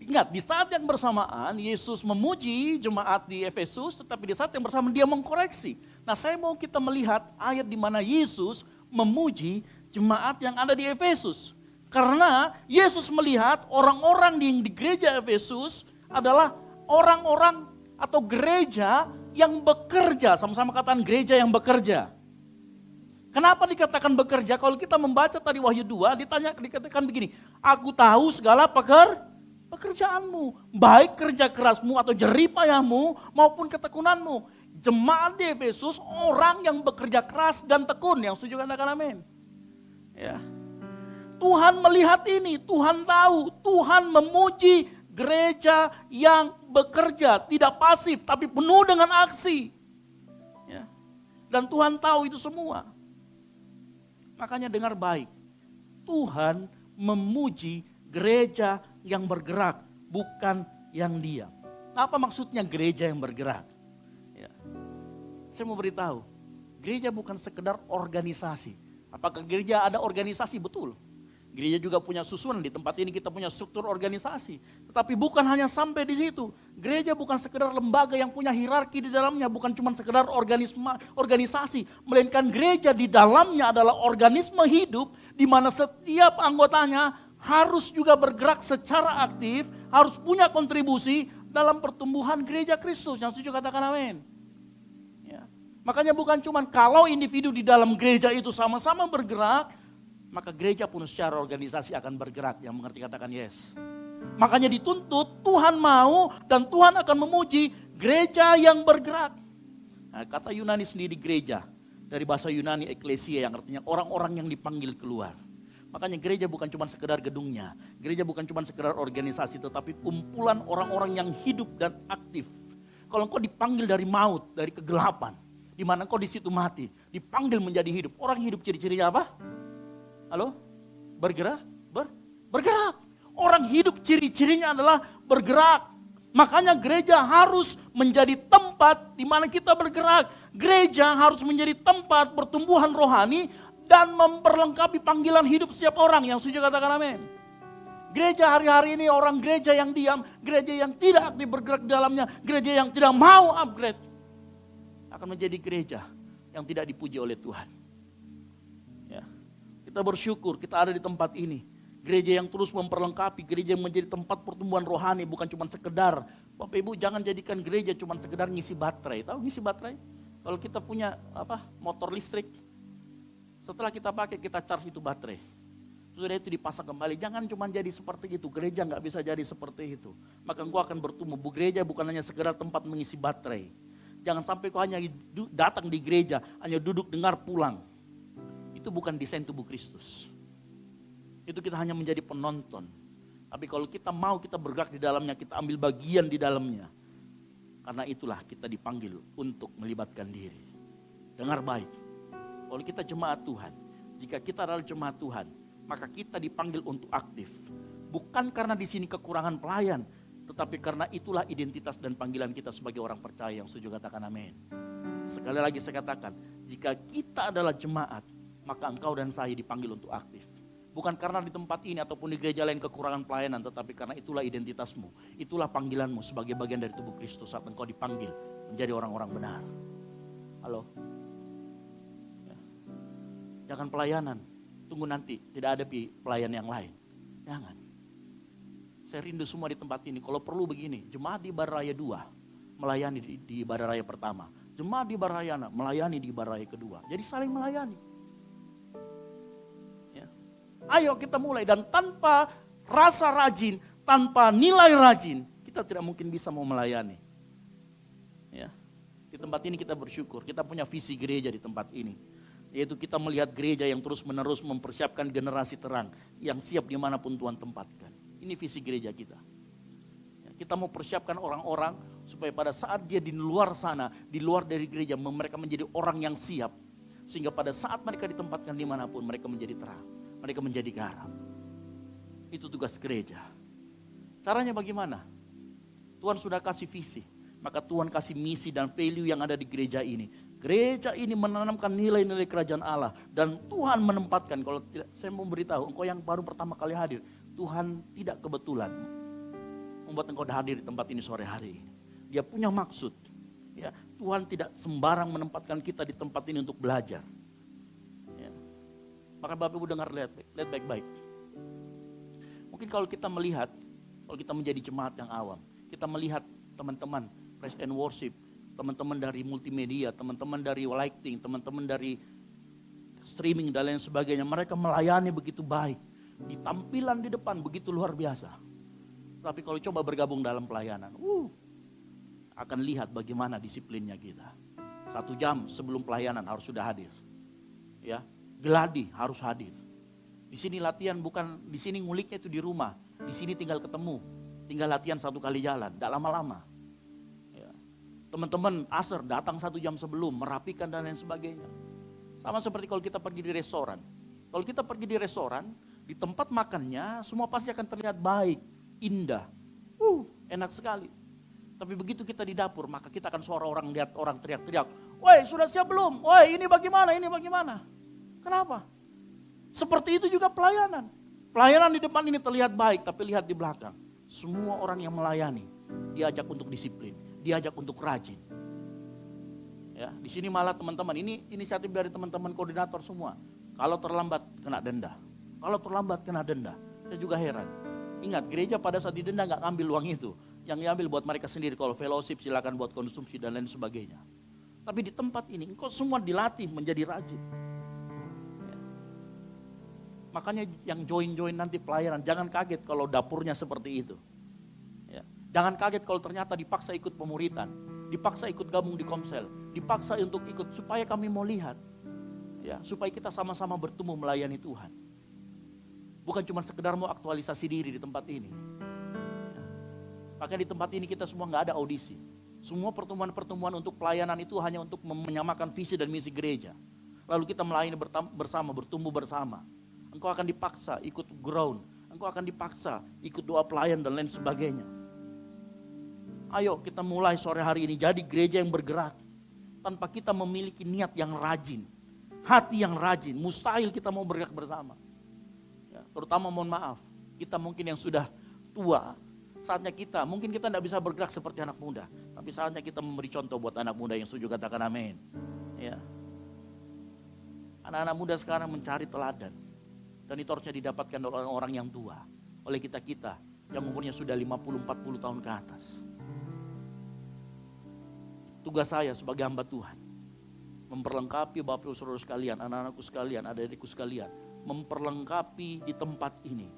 Ingat, di saat yang bersamaan Yesus memuji jemaat di Efesus, tetapi di saat yang bersamaan dia mengkoreksi. Nah, saya mau kita melihat ayat di mana Yesus memuji jemaat yang ada di Efesus. Karena Yesus melihat orang-orang di gereja Efesus adalah orang-orang atau gereja yang bekerja. Sama-sama katakan gereja yang bekerja. Kenapa dikatakan bekerja? Kalau kita membaca tadi Wahyu 2, dikatakan begini. Aku tahu segala pekerjaanmu. Baik kerja kerasmu atau jeripayahmu maupun ketekunanmu. Jemaat di Efesus orang yang bekerja keras dan tekun. Yang setuju katakan amin. Ya. Tuhan melihat ini, Tuhan tahu, Tuhan memuji gereja yang bekerja, tidak pasif tapi penuh dengan aksi. Ya. Dan Tuhan tahu itu semua. Makanya dengar baik, Tuhan memuji gereja yang bergerak bukan yang diam. Nah, apa maksudnya gereja yang bergerak? Ya. Saya mau beritahu, gereja bukan sekedar organisasi. Apakah gereja ada organisasi? Betul. Gereja juga punya susunan, di tempat ini kita punya struktur organisasi. Tetapi bukan hanya sampai di situ. Gereja bukan sekedar lembaga yang punya hierarki di dalamnya, bukan cuma sekedar organisasi. Melainkan gereja di dalamnya adalah organisme hidup, di mana setiap anggotanya harus juga bergerak secara aktif, harus punya kontribusi dalam pertumbuhan gereja Kristus. Yang setuju katakan amin. Ya. Makanya bukan cuma kalau individu di dalam gereja itu sama-sama bergerak, maka gereja pun secara organisasi akan bergerak. Yang mengerti katakan yes. Makanya dituntut Tuhan mau dan Tuhan akan memuji gereja yang bergerak. Nah, kata Yunani sendiri gereja, dari bahasa Yunani eklesia yang artinya orang-orang yang dipanggil keluar. Makanya gereja bukan cuma sekedar gedungnya, gereja bukan cuma sekedar organisasi, tetapi kumpulan orang-orang yang hidup dan aktif. Kalau engkau dipanggil dari maut, dari kegelapan, di mana engkau di situ mati, dipanggil menjadi hidup. Orang hidup ciri-cirinya apa? Halo? Bergerak? Bergerak. Orang hidup ciri-cirinya adalah bergerak. Makanya gereja harus menjadi tempat di mana kita bergerak. Gereja harus menjadi tempat pertumbuhan rohani dan memperlengkapi panggilan hidup setiap orang. Yang setuju katakan amin. Gereja hari-hari ini orang gereja yang diam, gereja yang tidak aktif bergerak di dalamnya, gereja yang tidak mau upgrade, akan menjadi gereja yang tidak dipuji oleh Tuhan. Ya. Kita bersyukur kita ada di tempat ini. Gereja yang terus memperlengkapi, gereja yang menjadi tempat pertumbuhan rohani, bukan cuma sekedar. Bapak Ibu jangan jadikan gereja cuma sekedar ngisi baterai. Tahu ngisi baterai? Kalau kita punya motor listrik, setelah kita pakai kita charge itu baterai. Sudah itu dipasang kembali. Jangan cuma jadi seperti itu. Gereja nggak bisa jadi seperti itu. Maka engkau akan bertumbuh. Gereja bukan hanya sekedar tempat mengisi baterai. Jangan sampai kau hanya datang di gereja, hanya duduk dengar pulang. Itu bukan desain tubuh Kristus. Itu kita hanya menjadi penonton. Tapi kalau kita mau kita bergerak di dalamnya, kita ambil bagian di dalamnya. Karena itulah kita dipanggil untuk melibatkan diri. Dengar baik. Kalau kita jemaat Tuhan, jika kita adalah jemaat Tuhan, maka kita dipanggil untuk aktif. Bukan karena di sini kekurangan pelayan, tetapi karena itulah identitas dan panggilan kita sebagai orang percaya. Yang setuju katakan amin. Sekali lagi saya katakan, jika kita adalah jemaat, maka engkau dan saya dipanggil untuk aktif. Bukan karena di tempat ini ataupun di gereja lain kekurangan pelayanan, tetapi karena itulah identitasmu. Itulah panggilanmu sebagai bagian dari tubuh Kristus saat engkau dipanggil menjadi orang-orang benar. Halo? Ya. Jangan pelayanan, tunggu nanti, tidak ada pelayan yang lain. Jangan. Saya rindu semua di tempat ini, kalau perlu begini, jemaat di Ibadah Raya 2 melayani di Ibadah Raya pertama. Jemaat di Ibadah Raya melayani di Ibadah Raya kedua. Jadi saling melayani. Ayo kita mulai, dan tanpa rasa rajin, tanpa nilai rajin, kita tidak mungkin bisa mau melayani. Ya. Di tempat ini kita bersyukur, kita punya visi gereja di tempat ini. Yaitu kita melihat gereja yang terus menerus mempersiapkan generasi terang, yang siap dimanapun Tuhan tempatkan. Ini visi gereja kita. Ya, kita mau persiapkan orang-orang supaya pada saat dia di luar sana, di luar dari gereja, mereka menjadi orang yang siap. Sehingga pada saat mereka ditempatkan dimanapun, mereka menjadi terang. Mereka menjadi garam. Itu tugas gereja. Caranya bagaimana? Tuhan sudah kasih visi. Maka Tuhan kasih misi dan value yang ada di gereja ini. Gereja ini menanamkan nilai-nilai kerajaan Allah. Dan Tuhan menempatkan, kalau tidak, saya mau beritahu, engkau yang baru pertama kali hadir, Tuhan tidak kebetulan membuat engkau hadir di tempat ini sore hari ini. Dia punya maksud. Ya, Tuhan tidak sembarang menempatkan kita di tempat ini untuk belajar. Maka Bapak Ibu dengar, lihat baik-baik. Mungkin kalau kita melihat, kalau kita menjadi jemaat yang awam, kita melihat teman-teman Praise and Worship, teman-teman dari multimedia, teman-teman dari lighting, teman-teman dari streaming dan lain sebagainya, mereka melayani begitu baik. Di tampilan di depan begitu luar biasa. Tapi kalau coba bergabung dalam pelayanan, akan lihat bagaimana disiplinnya kita. 1 jam sebelum pelayanan harus sudah hadir. Ya. Geladi harus hadir. Di sini latihan bukan, di sini nguliknya itu di rumah. Di sini tinggal ketemu, tinggal latihan 1 kali jalan, tidak lama-lama. Ya. Teman-teman asar datang 1 jam sebelum, merapikan dan lain sebagainya. Sama seperti kalau kita pergi di restoran. Kalau kita pergi di restoran, di tempat makannya semua pasti akan terlihat baik, indah. Enak sekali. Tapi begitu kita di dapur, maka kita akan suara orang lihat orang teriak-teriak. Woi, sudah siap belum? Woi, ini bagaimana? Ini bagaimana? Kenapa? Seperti itu juga pelayanan. Pelayanan di depan ini terlihat baik, tapi lihat di belakang. Semua orang yang melayani, diajak untuk disiplin, diajak untuk rajin. Ya, di sini malah teman-teman, ini inisiatif dari teman-teman koordinator semua. Kalau terlambat kena denda. Kalau terlambat kena denda. Saya juga heran. Ingat, gereja pada saat didenda nggak ngambil uang itu. Yang diambil buat mereka sendiri. Kalau fellowship silakan buat konsumsi dan lain sebagainya. Tapi di tempat ini, engkau semua dilatih menjadi rajin. Ya. Makanya yang join-join nanti pelayanan, jangan kaget kalau dapurnya seperti itu. Ya. Jangan kaget kalau ternyata dipaksa ikut pemuritan. Dipaksa ikut gabung di Komsel. Dipaksa untuk ikut supaya kami mau lihat. Ya, supaya kita sama-sama bertumbuh melayani Tuhan. Bukan cuma sekedar mau aktualisasi diri di tempat ini. Ya. Makanya di tempat ini kita semua nggak ada audisi. Semua pertemuan-pertemuan untuk pelayanan itu hanya untuk menyamakan visi dan misi gereja. Lalu kita melayani bersama, bertumbuh bersama. Engkau akan dipaksa ikut ground. Engkau akan dipaksa ikut doa pelayan dan lain sebagainya. Ayo kita mulai sore hari ini jadi gereja yang bergerak. Tanpa kita memiliki niat yang rajin. Hati yang rajin, mustahil kita mau bergerak bersama. Ya, terutama mohon maaf, kita mungkin yang sudah tua, saatnya mungkin kita tidak bisa bergerak seperti anak muda. Tapi saatnya kita memberi contoh buat anak muda yang setuju katakan amin. Ya. Anak-anak muda sekarang mencari teladan. Dan itu harusnya didapatkan oleh orang-orang yang tua. Oleh kita-kita yang umurnya sudah 50-40 tahun ke atas. Tugas saya sebagai hamba Tuhan. Memperlengkapi Bapak Ibu Saudara sekalian, anak-anakku sekalian, adik-adikku sekalian. Memperlengkapi di tempat ini.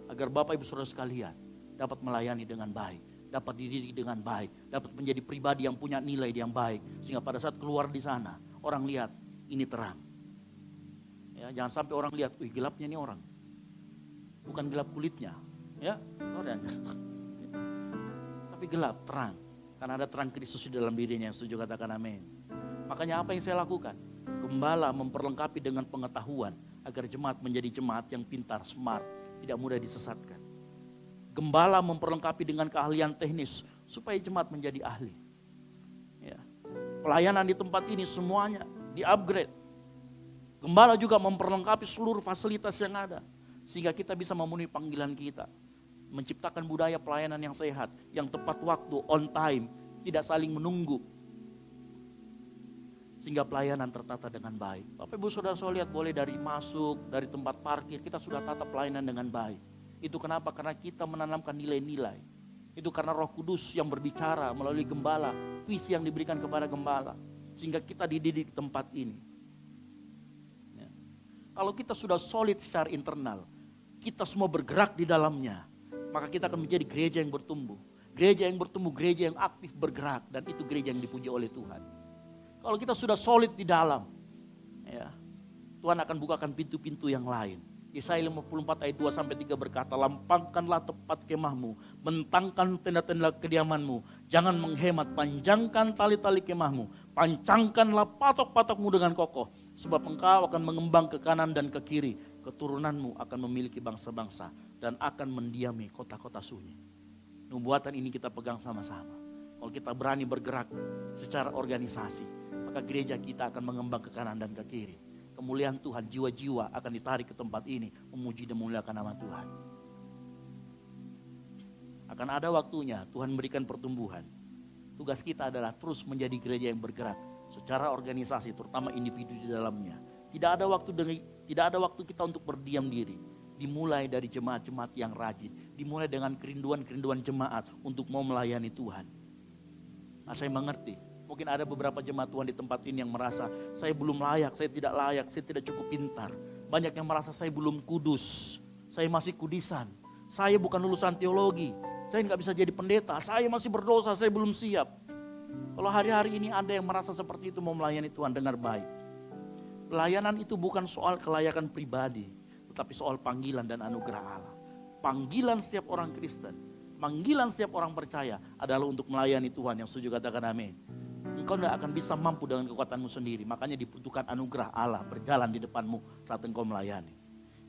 Agar Bapak Ibu Saudara sekalian dapat melayani dengan baik. Dapat dididik dengan baik. Dapat menjadi pribadi yang punya nilai yang baik. Sehingga pada saat keluar di sana, orang lihat ini terang. Ya, jangan sampai orang lihat, wih gelapnya ini orang. Bukan gelap kulitnya. Ya, tapi gelap, terang. Karena ada terang Kristus di dalam dirinya yang setuju katakan amin. Makanya apa yang saya lakukan? Gembala memperlengkapi dengan pengetahuan agar jemaat menjadi jemaat yang pintar, smart, tidak mudah disesatkan. Gembala memperlengkapi dengan keahlian teknis supaya jemaat menjadi ahli. Ya. Pelayanan di tempat ini semuanya di-upgrade. Gembala juga memperlengkapi seluruh fasilitas yang ada sehingga kita bisa memenuhi panggilan kita. Menciptakan budaya pelayanan yang sehat, yang tepat waktu, on time, tidak saling menunggu. Sehingga pelayanan tertata dengan baik. Bapak Ibu Saudara lihat boleh dari masuk, dari tempat parkir, kita sudah tata pelayanan dengan baik. Itu kenapa? Karena kita menanamkan nilai-nilai. Itu karena Roh Kudus yang berbicara melalui gembala, visi yang diberikan kepada gembala. Sehingga kita dididik di tempat ini. Ya. Kalau kita sudah solid secara internal, kita semua bergerak di dalamnya, maka kita akan menjadi gereja yang bertumbuh. Gereja yang bertumbuh, gereja yang aktif bergerak, dan itu gereja yang dipuji oleh Tuhan. Kalau kita sudah solid di dalam, ya, Tuhan akan bukakan pintu-pintu yang lain. Yesaya 54 ayat 2-3 berkata, lampangkanlah tepat kemahmu, bentangkan tenda-tenda kediamanmu, jangan menghemat, panjangkan tali-tali kemahmu, pancangkanlah patok-patokmu dengan kokoh, sebab engkau akan mengembang ke kanan dan ke kiri, keturunanmu akan memiliki bangsa-bangsa dan akan mendiami kota-kota sunyi. Nubuatan ini kita pegang sama-sama. Kalau kita berani bergerak secara organisasi, maka gereja kita akan mengembang ke kanan dan ke kiri. Kemuliaan Tuhan, jiwa-jiwa akan ditarik ke tempat ini, memuji dan memuliakan nama Tuhan. Akan ada waktunya Tuhan memberikan pertumbuhan. Tugas kita adalah terus menjadi gereja yang bergerak secara organisasi, terutama individu di dalamnya. Tidak ada waktu kita untuk berdiam diri. Dimulai dari jemaat-jemaat yang rajin, dimulai dengan kerinduan-kerinduan jemaat untuk mau melayani Tuhan. Nah, saya mengerti. Mungkin ada beberapa jemaat Tuhan di tempat ini yang merasa saya belum layak, saya tidak cukup pintar. Banyak yang merasa saya belum kudus, saya masih kudisan. Saya bukan lulusan teologi, saya nggak bisa jadi pendeta, saya masih berdosa, saya belum siap. Kalau hari-hari ini ada yang merasa seperti itu mau melayani Tuhan, dengar baik. Pelayanan itu bukan soal kelayakan pribadi, tetapi soal panggilan dan anugerah Allah. Panggilan setiap orang Kristen, panggilan setiap orang percaya adalah untuk melayani Tuhan. Yang setuju katakan amin. Engkau tidak akan bisa mampu dengan kekuatanmu sendiri. Makanya dibutuhkan anugerah Allah berjalan di depanmu saat engkau melayani.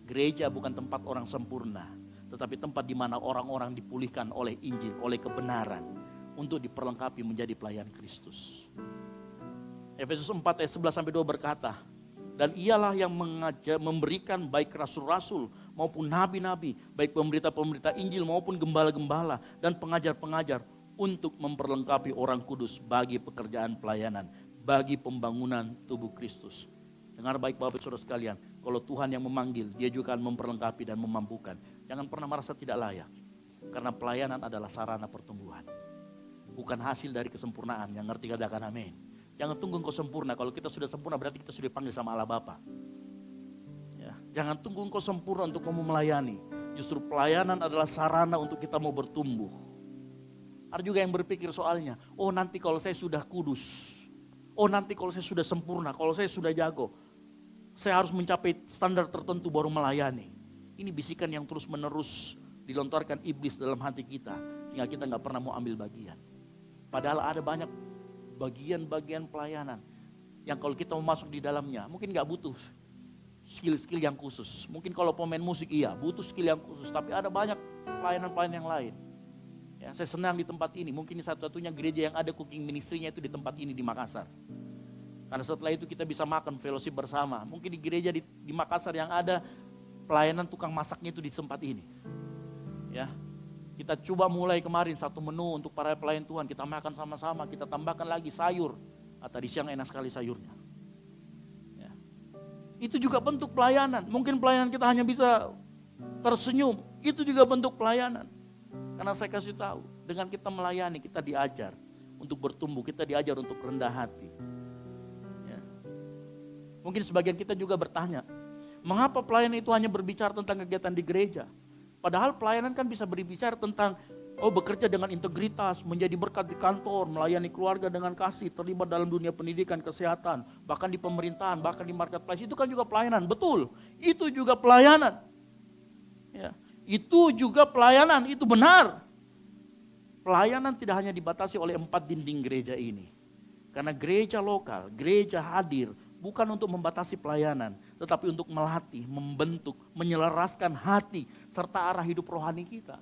Gereja bukan tempat orang sempurna, tetapi tempat di mana orang-orang dipulihkan oleh Injil, oleh kebenaran, untuk diperlengkapi menjadi pelayan Kristus. Efesus 4 ayat 11-2 berkata, dan ialah yang memberikan baik rasul-rasul maupun nabi-nabi, baik pemberita-pemberita Injil maupun gembala-gembala dan pengajar-pengajar, untuk memperlengkapi orang kudus bagi pekerjaan pelayanan, bagi pembangunan tubuh Kristus. Dengar baik Bapak Saudara sekalian, kalau Tuhan yang memanggil, Dia juga akan memperlengkapi dan memampukan. Jangan pernah merasa tidak layak, karena pelayanan adalah sarana pertumbuhan, bukan hasil dari kesempurnaan. Yang ngerti katakan amin. Jangan tunggu engkau sempurna, kalau kita sudah sempurna berarti kita sudah dipanggil sama Allah Bapa. Ya, jangan tunggu engkau sempurna untuk mau melayani, justru pelayanan adalah sarana untuk kita mau bertumbuh. Ada juga yang berpikir soalnya, oh nanti kalau saya sudah kudus, oh nanti kalau saya sudah sempurna, kalau saya sudah jago, saya harus mencapai standar tertentu baru melayani. Ini bisikan yang terus menerus dilontarkan iblis dalam hati kita, sehingga kita gak pernah mau ambil bagian. Padahal ada banyak bagian-bagian pelayanan yang kalau kita mau masuk di dalamnya, mungkin gak butuh skill-skill yang khusus. Mungkin kalau pemain musik iya, butuh skill yang khusus, tapi ada banyak pelayanan-pelayanan yang lain. Ya, saya senang di tempat ini, mungkin satu-satunya gereja yang ada cooking ministry-nya itu di tempat ini di Makassar. Karena setelah itu kita bisa makan fellowship bersama. Mungkin di gereja di Makassar yang ada pelayanan tukang masaknya itu di tempat ini. Ya, kita coba mulai kemarin satu menu untuk para pelayan Tuhan, kita makan sama-sama, kita tambahkan lagi sayur. Tadi siang enak sekali sayurnya. Ya. Itu juga bentuk pelayanan. Mungkin pelayanan kita hanya bisa tersenyum, itu juga bentuk pelayanan. Karena saya kasih tahu, dengan kita melayani, kita diajar untuk bertumbuh, kita diajar untuk rendah hati. Ya. Mungkin sebagian kita juga bertanya, mengapa pelayanan itu hanya berbicara tentang kegiatan di gereja? Padahal pelayanan kan bisa berbicara tentang bekerja dengan integritas, menjadi berkat di kantor, melayani keluarga dengan kasih, terlibat dalam dunia pendidikan, kesehatan, bahkan di pemerintahan, bahkan di marketplace. Itu kan juga pelayanan, betul. Itu juga pelayanan. Ya. Itu juga pelayanan, itu benar. Pelayanan tidak hanya dibatasi oleh 4 dinding gereja ini. Karena gereja lokal, gereja hadir, bukan untuk membatasi pelayanan, tetapi untuk melatih, membentuk, menyelaraskan hati, serta arah hidup rohani kita.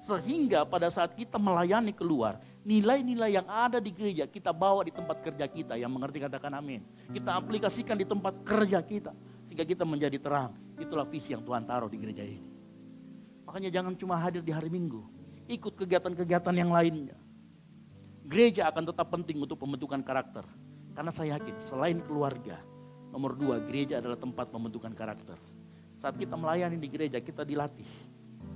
Sehingga pada saat kita melayani keluar, nilai-nilai yang ada di gereja kita bawa di tempat kerja kita, yang mengerti katakan amin. Kita aplikasikan di tempat kerja kita, sehingga kita menjadi terang. Itulah visi yang Tuhan taruh di gereja ini. Makanya jangan cuma hadir di hari Minggu, ikut kegiatan-kegiatan yang lainnya. Gereja akan tetap penting untuk pembentukan karakter. Karena saya yakin selain keluarga, nomor 2, gereja adalah tempat pembentukan karakter. Saat kita melayani di gereja, kita dilatih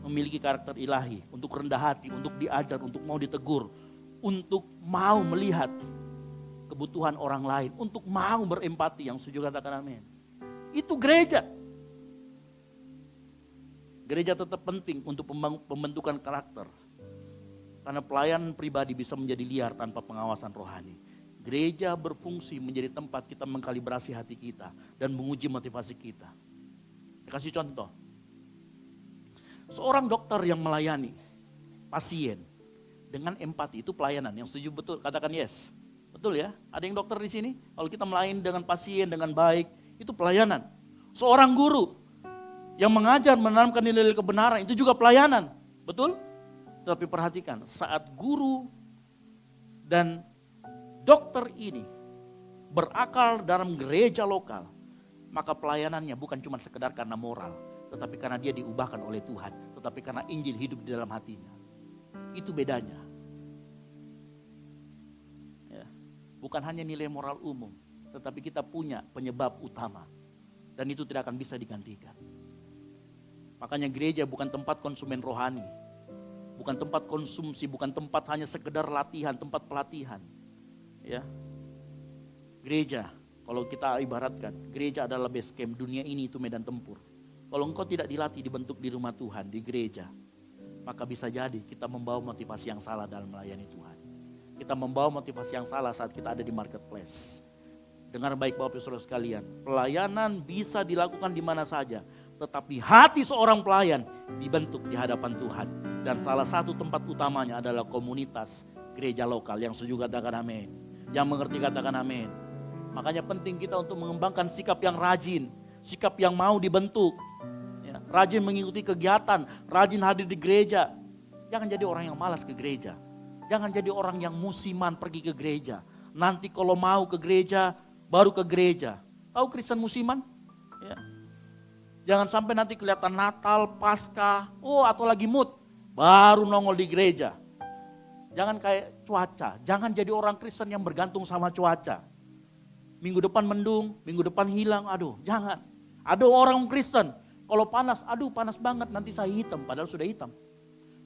memiliki karakter ilahi, untuk rendah hati, untuk diajar, untuk mau ditegur, untuk mau melihat kebutuhan orang lain, untuk mau berempati, yang setuju katakan amin. Itu gereja. Gereja tetap penting untuk pembentukan karakter. Karena pelayanan pribadi bisa menjadi liar tanpa pengawasan rohani. Gereja berfungsi menjadi tempat kita mengkalibrasi hati kita dan menguji motivasi kita. Saya kasih contoh. Seorang dokter yang melayani pasien dengan empati, itu pelayanan. Yang setuju betul, katakan yes. Betul ya? Ada yang dokter di sini? Kalau kita melayani dengan pasien dengan baik, itu pelayanan. Seorang guru yang mengajar, menanamkan nilai-nilai kebenaran, itu juga pelayanan. Betul? Tapi perhatikan, saat guru dan dokter ini berakal dalam gereja lokal, maka pelayanannya bukan cuma sekedar karena moral, tetapi karena dia diubahkan oleh Tuhan, tetapi karena Injil hidup di dalam hatinya. Itu bedanya. Ya. Bukan hanya nilai moral umum, tetapi kita punya penyebab utama. Dan itu tidak akan bisa digantikan. Makanya gereja bukan tempat konsumen rohani. Bukan tempat konsumsi, bukan tempat hanya sekedar latihan, tempat pelatihan. Ya. Gereja, kalau kita ibaratkan, gereja adalah base camp, dunia ini itu medan tempur. Kalau engkau tidak dilatih, dibentuk di rumah Tuhan, di gereja, maka bisa jadi kita membawa motivasi yang salah dalam melayani Tuhan. Kita membawa motivasi yang salah saat kita ada di marketplace. Dengar baik Bapak Saudara sekalian, pelayanan bisa dilakukan di mana saja, tetapi hati seorang pelayan dibentuk di hadapan Tuhan. Dan salah satu tempat utamanya adalah komunitas gereja lokal. Yang setuju katakan amin. Yang mengerti katakan amin. Makanya penting kita untuk mengembangkan sikap yang rajin, sikap yang mau dibentuk. Ya. rajin mengikuti kegiatan, rajin hadir di gereja. Jangan jadi orang yang malas ke gereja. Jangan jadi orang yang musiman pergi ke gereja. Nanti kalau mau ke gereja, baru ke gereja. Tahu Kristen musiman? Ya. Jangan sampai nanti kelihatan Natal, Paskah, atau lagi mood, baru nongol di gereja. Jangan kayak cuaca, jangan jadi orang Kristen yang bergantung sama cuaca. Minggu depan mendung, minggu depan hilang, jangan. Ada orang Kristen, kalau panas, panas banget nanti saya hitam, padahal sudah hitam.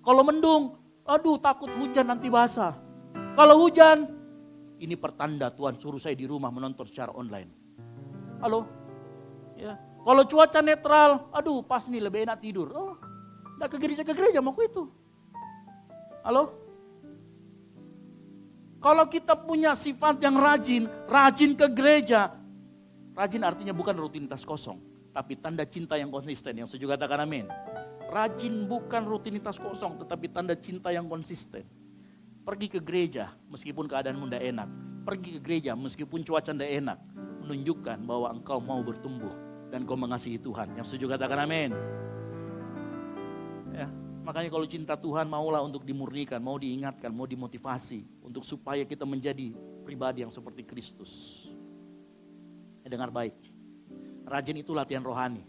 Kalau mendung, takut hujan nanti basah. Kalau hujan, ini pertanda Tuhan suruh saya di rumah menonton secara online. Halo? Ya. Kalau cuaca netral, pas nih lebih enak tidur. Nggak ke gereja mau itu. Halo? Kalau kita punya sifat yang rajin ke gereja. Rajin artinya bukan rutinitas kosong, tapi tanda cinta yang konsisten. Yang saya juga katakan amin. Rajin bukan rutinitas kosong, tetapi tanda cinta yang konsisten. Pergi ke gereja meskipun keadaanmu tidak enak. Pergi ke gereja meskipun cuaca tidak enak. Menunjukkan bahwa engkau mau bertumbuh dan kau mengasihi Tuhan. Yang setuju katakan amin. Ya, makanya kalau cinta Tuhan maulah untuk dimurnikan, mau diingatkan, mau dimotivasi. Untuk supaya kita menjadi pribadi yang seperti Kristus. Dengar baik. Rajin itu latihan rohani.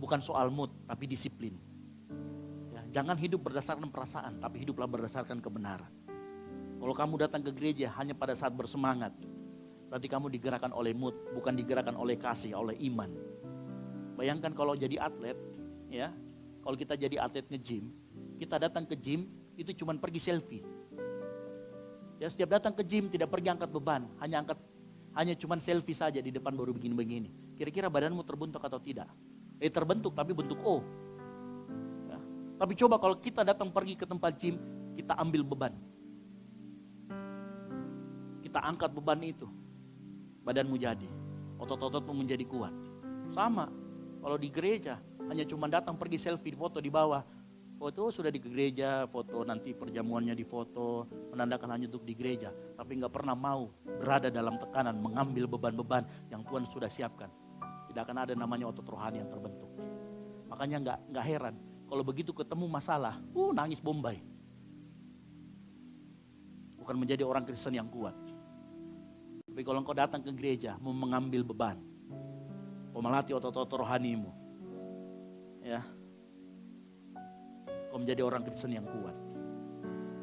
Bukan soal mood, tapi disiplin. Ya, jangan hidup berdasarkan perasaan, tapi hiduplah berdasarkan kebenaran. Kalau kamu datang ke gereja hanya pada saat bersemangat, berarti kamu digerakkan oleh mood, bukan digerakkan oleh kasih, oleh iman. Bayangkan kalau jadi atlet, ya, kalau kita jadi atlet nge-gym, kita datang ke gym itu cuma pergi selfie. Ya, setiap datang ke gym tidak pergi angkat beban, hanya cuma selfie saja di depan baru begini-begini. Kira-kira badanmu terbentuk atau tidak? Terbentuk tapi bentuk O. Ya. Tapi coba kalau kita datang pergi ke tempat gym, kita ambil beban. Kita angkat beban itu. Badanmu jadi. Otot-ototmu menjadi kuat. Sama. Kalau di gereja, hanya cuma datang pergi selfie, foto di bawah. Foto sudah di gereja, foto nanti perjamuannya di foto, menandakan hanya untuk di gereja. Tapi nggak pernah mau berada dalam tekanan, mengambil beban-beban yang Tuhan sudah siapkan. Tidak akan ada namanya otot rohani yang terbentuk. Makanya nggak heran kalau begitu ketemu masalah, nangis Bombay. Bukan menjadi orang Kristen yang kuat. Tapi kalau engkau datang ke gereja mau mengambil beban, mau melatih otot-otot rohanimu, ya, kau menjadi orang Kristen yang kuat.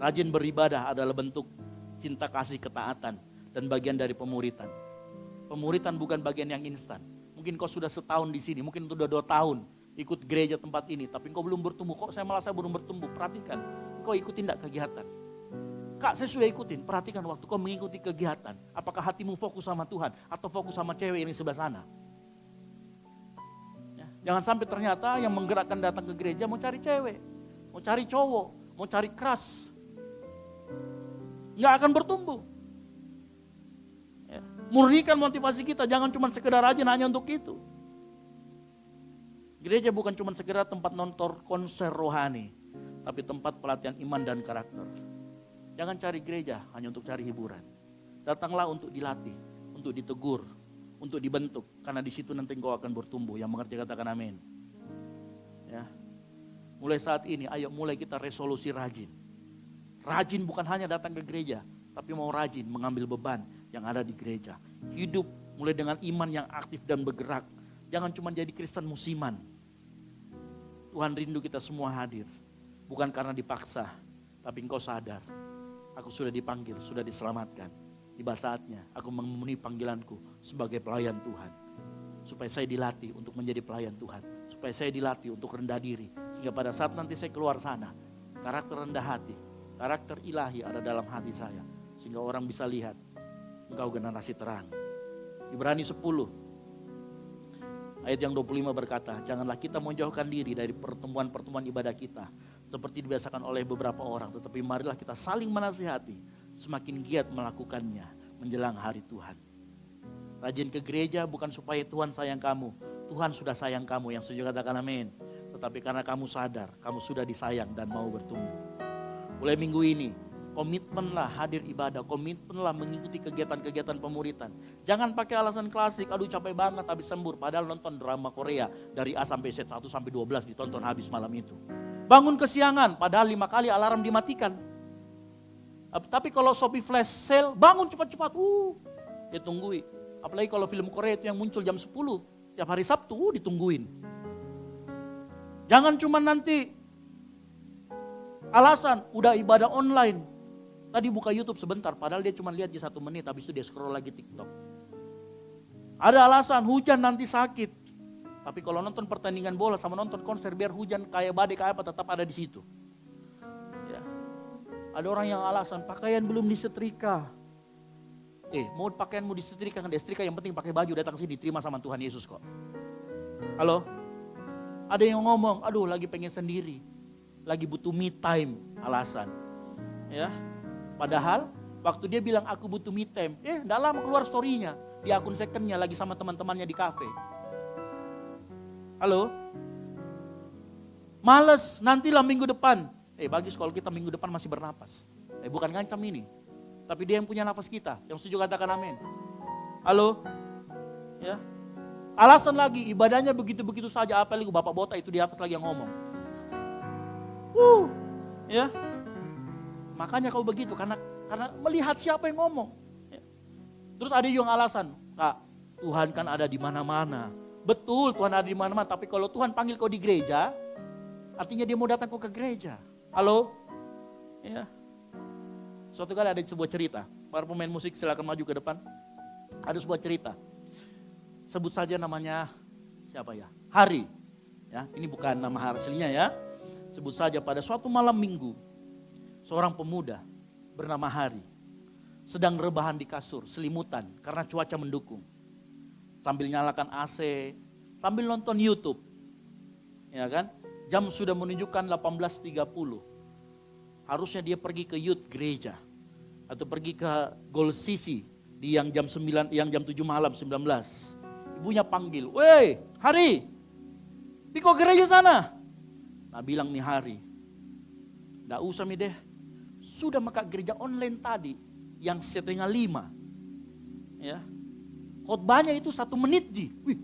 Rajin beribadah adalah bentuk cinta kasih ketaatan dan bagian dari pemuritan. Pemuritan bukan bagian yang instan. Mungkin kau sudah setahun di sini, mungkin sudah 2 tahun ikut gereja tempat ini, tapi kau belum bertumbuh. Kok saya merasa belum bertumbuh? Perhatikan, kau ikutin tidak kegiatan? Kak, saya sudah ikutin. Perhatikan waktu kau mengikuti kegiatan, apakah hatimu fokus sama Tuhan atau fokus sama cewek yang di sebelah sana? Ya, jangan sampai ternyata yang menggerakkan datang ke gereja mau cari cewek, mau cari cowok, mau cari keras. Nggak akan bertumbuh. Murnikan motivasi kita, jangan cuma sekedar rajin hanya untuk itu. Gereja bukan cuma sekedar tempat nonton konser rohani, tapi tempat pelatihan iman dan karakter. Jangan cari gereja hanya untuk cari hiburan. Datanglah untuk dilatih, untuk ditegur, untuk dibentuk, karena di situ nanti engkau akan bertumbuh. Yang mengerti katakan amin. Ya. Mulai saat ini, ayo mulai kita resolusi rajin. Rajin bukan hanya datang ke gereja, tapi mau rajin mengambil beban yang ada di gereja. Hidup mulai dengan iman yang aktif dan bergerak. Jangan cuma jadi Kristen musiman. Tuhan rindu kita semua hadir. Bukan karena dipaksa, tapi engkau sadar. Aku sudah dipanggil, sudah diselamatkan. Tiba saatnya aku memenuhi panggilanku sebagai pelayan Tuhan. Supaya saya dilatih untuk menjadi pelayan Tuhan. Supaya saya dilatih untuk rendah diri. Sehingga pada saat nanti saya keluar sana, karakter rendah hati, karakter ilahi ada dalam hati saya. Sehingga orang bisa lihat, engkau generasi terang. Ibrani 10 ayat yang 25 berkata, janganlah kita menjauhkan diri dari pertemuan-pertemuan ibadah kita seperti dibiasakan oleh beberapa orang, tetapi marilah kita saling menasihati, semakin giat melakukannya menjelang hari Tuhan. Rajin ke gereja bukan supaya Tuhan sayang kamu, Tuhan sudah sayang kamu, yang setuju katakan amin. Tetapi karena kamu sadar, kamu sudah disayang dan mau bertumbuh. Mulai minggu ini, Komitmenlah hadir ibadah, komitmenlah mengikuti kegiatan-kegiatan pemuritan. Jangan pakai alasan klasik, aduh capek banget habis sembur. Padahal nonton drama Korea dari A sampai Z 1 sampai 12 ditonton habis malam itu. Bangun kesiangan, padahal 5 kali alarm dimatikan. Tapi kalau Shopee flash sale, bangun cepat-cepat, dia tungguin. Apalagi kalau film Korea itu yang muncul jam 10, tiap hari Sabtu, ditungguin. Jangan cuma nanti alasan, udah ibadah online. Tadi buka YouTube sebentar, padahal dia cuma lihat di 1 menit, habis itu dia scroll lagi TikTok. Ada alasan, hujan nanti sakit. Tapi kalau nonton pertandingan bola sama nonton konser, biar hujan kayak badai kayak apa, tetap ada di situ. Ya. Ada orang yang alasan, pakaian belum disetrika. Mau pakaianmu disetrika, kan disetrika, yang penting pakai baju datang sini, terima sama Tuhan Yesus kok. Halo? Ada yang ngomong, aduh lagi pengen sendiri. Lagi butuh me time, alasan. Ya. Padahal waktu dia bilang aku butuh me time, enggak lama keluar story-nya di akun second-nya lagi sama teman-temannya di kafe. Halo? Males, nantilah minggu depan. Bagus kalau kita minggu depan masih bernapas. Bukan ngancam ini. Tapi dia yang punya nafas kita, yang setuju katakan amin. Halo? Ya. Alasan lagi, ibadahnya begitu-begitu saja, apalagi Bapak Bota itu di atas lagi yang ngomong. Ya. Makanya kau begitu, karena melihat siapa yang ngomong. Ya. Terus ada yang alasan, Kak, Tuhan kan ada di mana-mana. Betul, Tuhan ada di mana-mana, tapi kalau Tuhan panggil kau di gereja, artinya dia mau datang kau ke gereja. Halo? Ya. Suatu kali ada sebuah cerita, para pemain musik silakan maju ke depan. Ada sebuah cerita. Sebut saja namanya siapa ya? Hari. Ya, ini bukan nama aslinya ya. Sebut saja pada suatu malam minggu, seorang pemuda bernama Hari sedang rebahan di kasur, selimutan karena cuaca mendukung. Sambil nyalakan AC, sambil nonton YouTube. Ya kan? Jam sudah menunjukkan 18.30. Harusnya dia pergi ke youth gereja atau pergi ke Gold City di yang jam 9, yang jam 7 malam 19. Ibunya panggil, "Weh, Hari, pergi ke gereja sana." Nah bilang nih Hari, "Nggak usah mi deh, sudah maka gereja online tadi yang 4:30. Ya, khotbahnya itu 1 menit ji. Wih,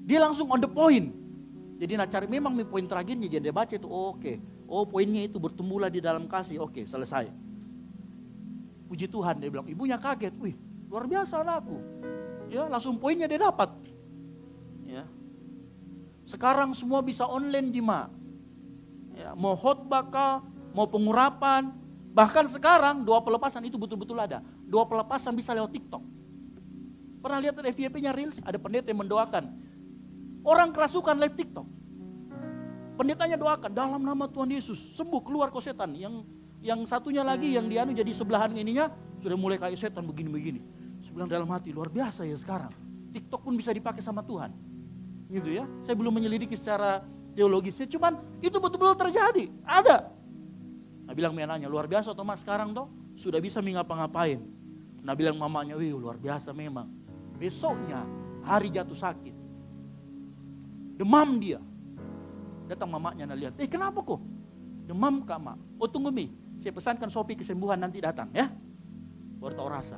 dia langsung on the point. Jadi nak cari memang mi poin terakhirnya jadi dia baca itu, oke. Oh poinnya itu bertumbuhlah di dalam kasih, oke selesai. Puji Tuhan, dia bilang, ibunya kaget, wih luar biasa anakku. Ya langsung poinnya dia dapat. Ya. Sekarang semua bisa online Jima. Ya, mau khotbah kah, mau pengurapan, bahkan sekarang doa pelepasan itu betul-betul ada. Doa pelepasan bisa lewat TikTok. Pernah lihat ada FYP-nya Reels, ada pendeta yang mendoakan. Orang kerasukan live TikTok. Pendetanya doakan dalam nama Tuhan Yesus, sembuh keluar kau setan. Yang satunya lagi yang dianu jadi sebelahan ininya sudah mulai kayak setan begini-begini. Sebelah dalam hati luar biasa ya sekarang. TikTok pun bisa dipakai sama Tuhan. Gitu ya. Saya belum menyelidiki secara teologisnya, cuman itu betul-betul terjadi. Ada. Nah bilang menanya luar biasa toh mas sekarang toh sudah bisa ngapa-ngapain. Nah bilang mamanya, wih luar biasa memang. Besoknya Hari jatuh sakit. Demam dia. Datang mamanya nah lihat, kenapa kok? Demam kak mak. Oh tunggu mi, saya pesankan Shopee kesembuhan nanti datang ya. Baru tahu rasa.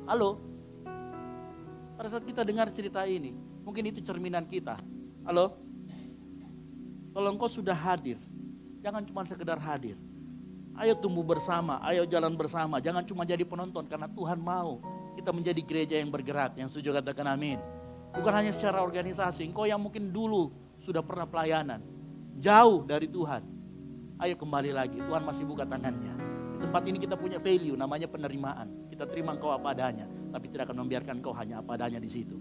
Halo? Pada saat kita dengar cerita ini, mungkin itu cerminan kita. Halo? Kalau engkau sudah hadir, jangan cuma sekedar hadir. Ayo tumbuh bersama, ayo jalan bersama. Jangan cuma jadi penonton karena Tuhan mau kita menjadi gereja yang bergerak. Yang setuju katakan amin. Bukan hanya secara organisasi, engkau yang mungkin dulu sudah pernah pelayanan, jauh dari Tuhan. Ayo kembali lagi, Tuhan masih buka tangannya. Di tempat ini kita punya value, namanya penerimaan. Kita terima engkau apa adanya, tapi tidak akan membiarkan engkau hanya apa adanya di situ.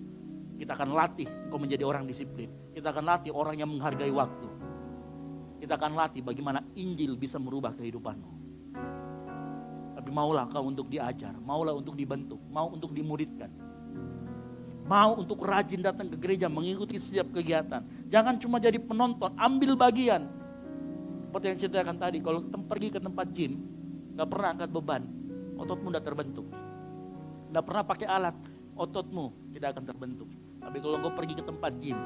Kita akan latih engkau menjadi orang disiplin. Kita akan latih orang yang menghargai waktu. Kita akan latih bagaimana Injil bisa merubah kehidupanmu. Tapi maulah kau untuk diajar, maulah untuk dibentuk, mau untuk dimuridkan. Mau untuk rajin datang ke gereja, mengikuti setiap kegiatan. Jangan cuma jadi penonton, ambil bagian. Seperti yang saya ceritakan tadi, kalau pergi ke tempat gym, gak pernah angkat beban, ototmu udah terbentuk. Gak pernah pakai alat, ototmu tidak akan terbentuk. Tapi kalau kau pergi ke tempat gym,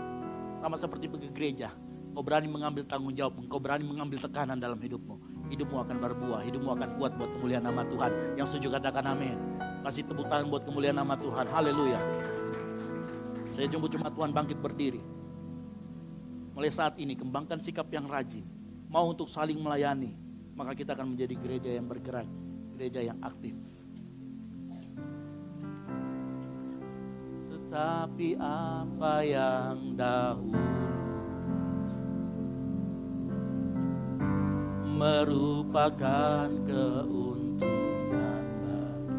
sama seperti pergi ke gereja, kau berani mengambil tanggung jawab, kau berani mengambil tekanan dalam hidupmu. hidupmu akan berbuah, hidupmu akan kuat buat kemuliaan nama Tuhan. Yang setuju katakan amin. Kasih tepuk tangan buat kemuliaan nama Tuhan. Haleluya. Saya jemput jemaat Tuhan bangkit berdiri. Mulai saat ini kembangkan sikap yang rajin, mau untuk saling melayani, maka kita akan menjadi gereja yang bergerak, gereja yang aktif. Tetapi apa yang dahulu merupakan keuntungan bagi,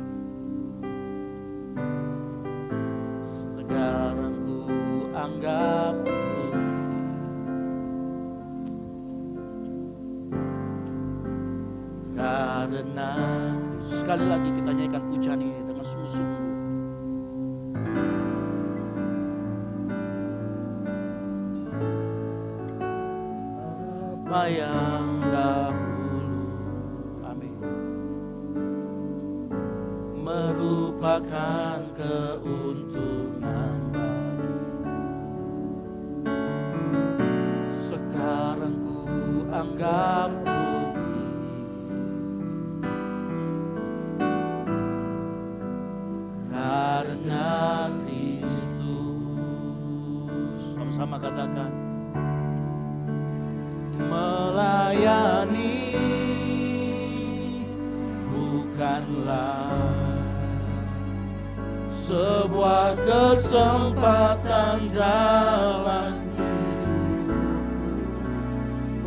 sekarang ku anggap rugi. Karena sekali lagi kita nyanyikan pujian ini dengan sungguh-sungguh. Apa yang dahulu, amin, merupakan keuntungan bagi, sekarang ku anggap rugi. Karena Kristus, sama-sama katakan, melayani bukanlah sebuah kesempatan dalam hidupku.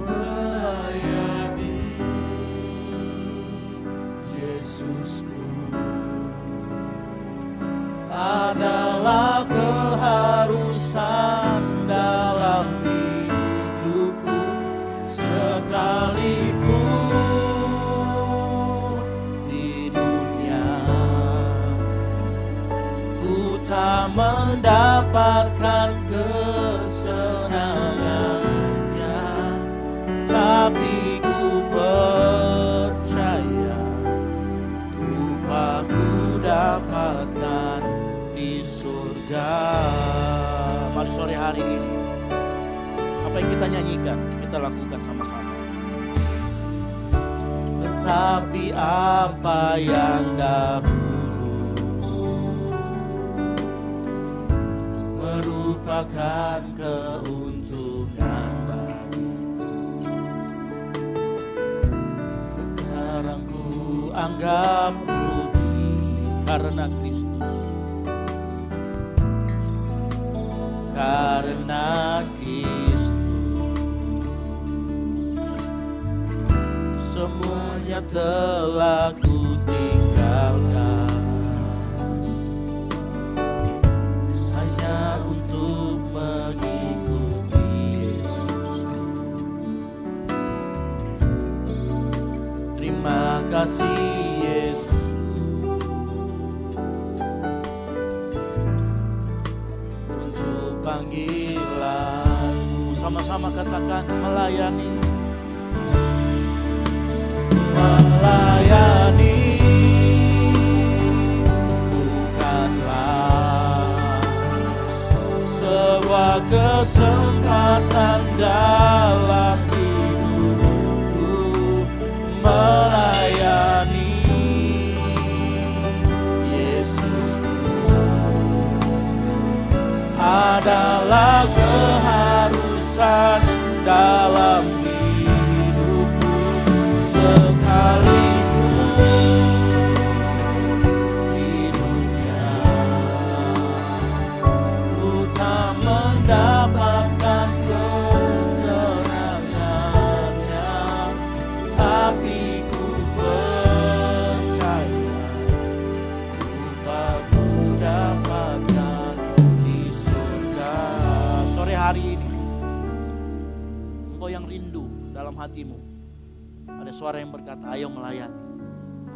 Melayani Yesusku adalah keharusan dalam hidupku. Sekalipun di dunia ku tak mendapatkan kesenangannya, tapi ku percaya upahku dapatkan di surga. Pada sore hari ini, apa yang kita nyanyikan, kita lakukan sama-sama. Tetapi apa yang dahulu merupakan keuntungan bagiku, sekarang ku anggap rugi karena Kristus. Karena Kristus semuanya telah ku tinggalkan, hanya untuk mengikuti Yesus. Terima kasih Yesus untuk panggilanmu. Sama-sama katakan, melayani. Melayani bukanlah sebuah kesempatan dalam hidupku. Melayani Yesusku adalah keharusan dalam hidupku. Sekalipun di dunia ku tak mendapatkan kesenangannya, tapi ku percaya upahku dapatkan di surga. Sore hari ini, engkau yang rindu dalam hatimu, ada suara yang berkata, ayo melayani,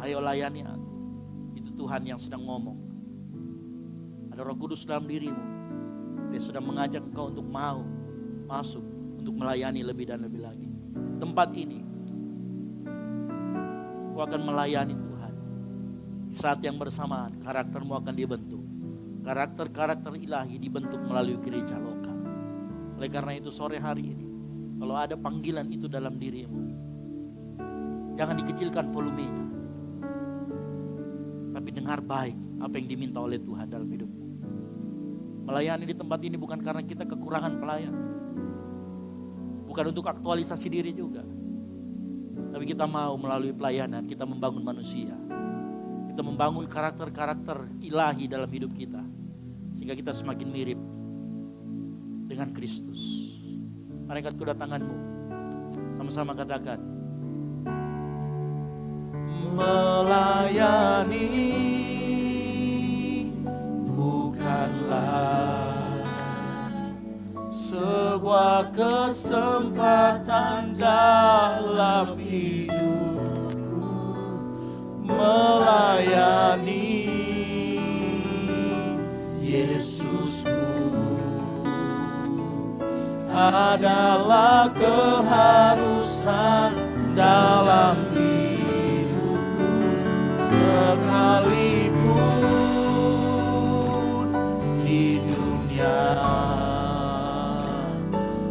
ayo layani aku. Itu Tuhan yang sedang ngomong. Ada Roh Kudus dalam dirimu, dia sedang mengajak engkau untuk mau masuk, untuk melayani lebih dan lebih lagi. Tempat ini, kau akan melayani Tuhan. Di saat yang bersamaan, karaktermu akan dibentuk. Karakter-karakter ilahi dibentuk melalui gereja lokal. Oleh karena itu sore hari ini, kalau ada panggilan itu dalam dirimu, Jangan dikecilkan volumenya. Tapi dengar baik apa yang diminta oleh Tuhan dalam hidupmu. Melayani di tempat ini bukan karena kita kekurangan pelayan. Bukan untuk aktualisasi diri juga. Tapi kita mau melalui pelayanan kita membangun manusia. Kita membangun karakter-karakter ilahi dalam hidup kita. Sehingga kita semakin mirip dengan Kristus. Mari angkat kedua tanganmu. Sama-sama katakan. Melayani bukanlah sebuah kesempatan dalam hidupku. Melayani Yesusku adalah keharusan dalam hidupku. Sekalipun di dunia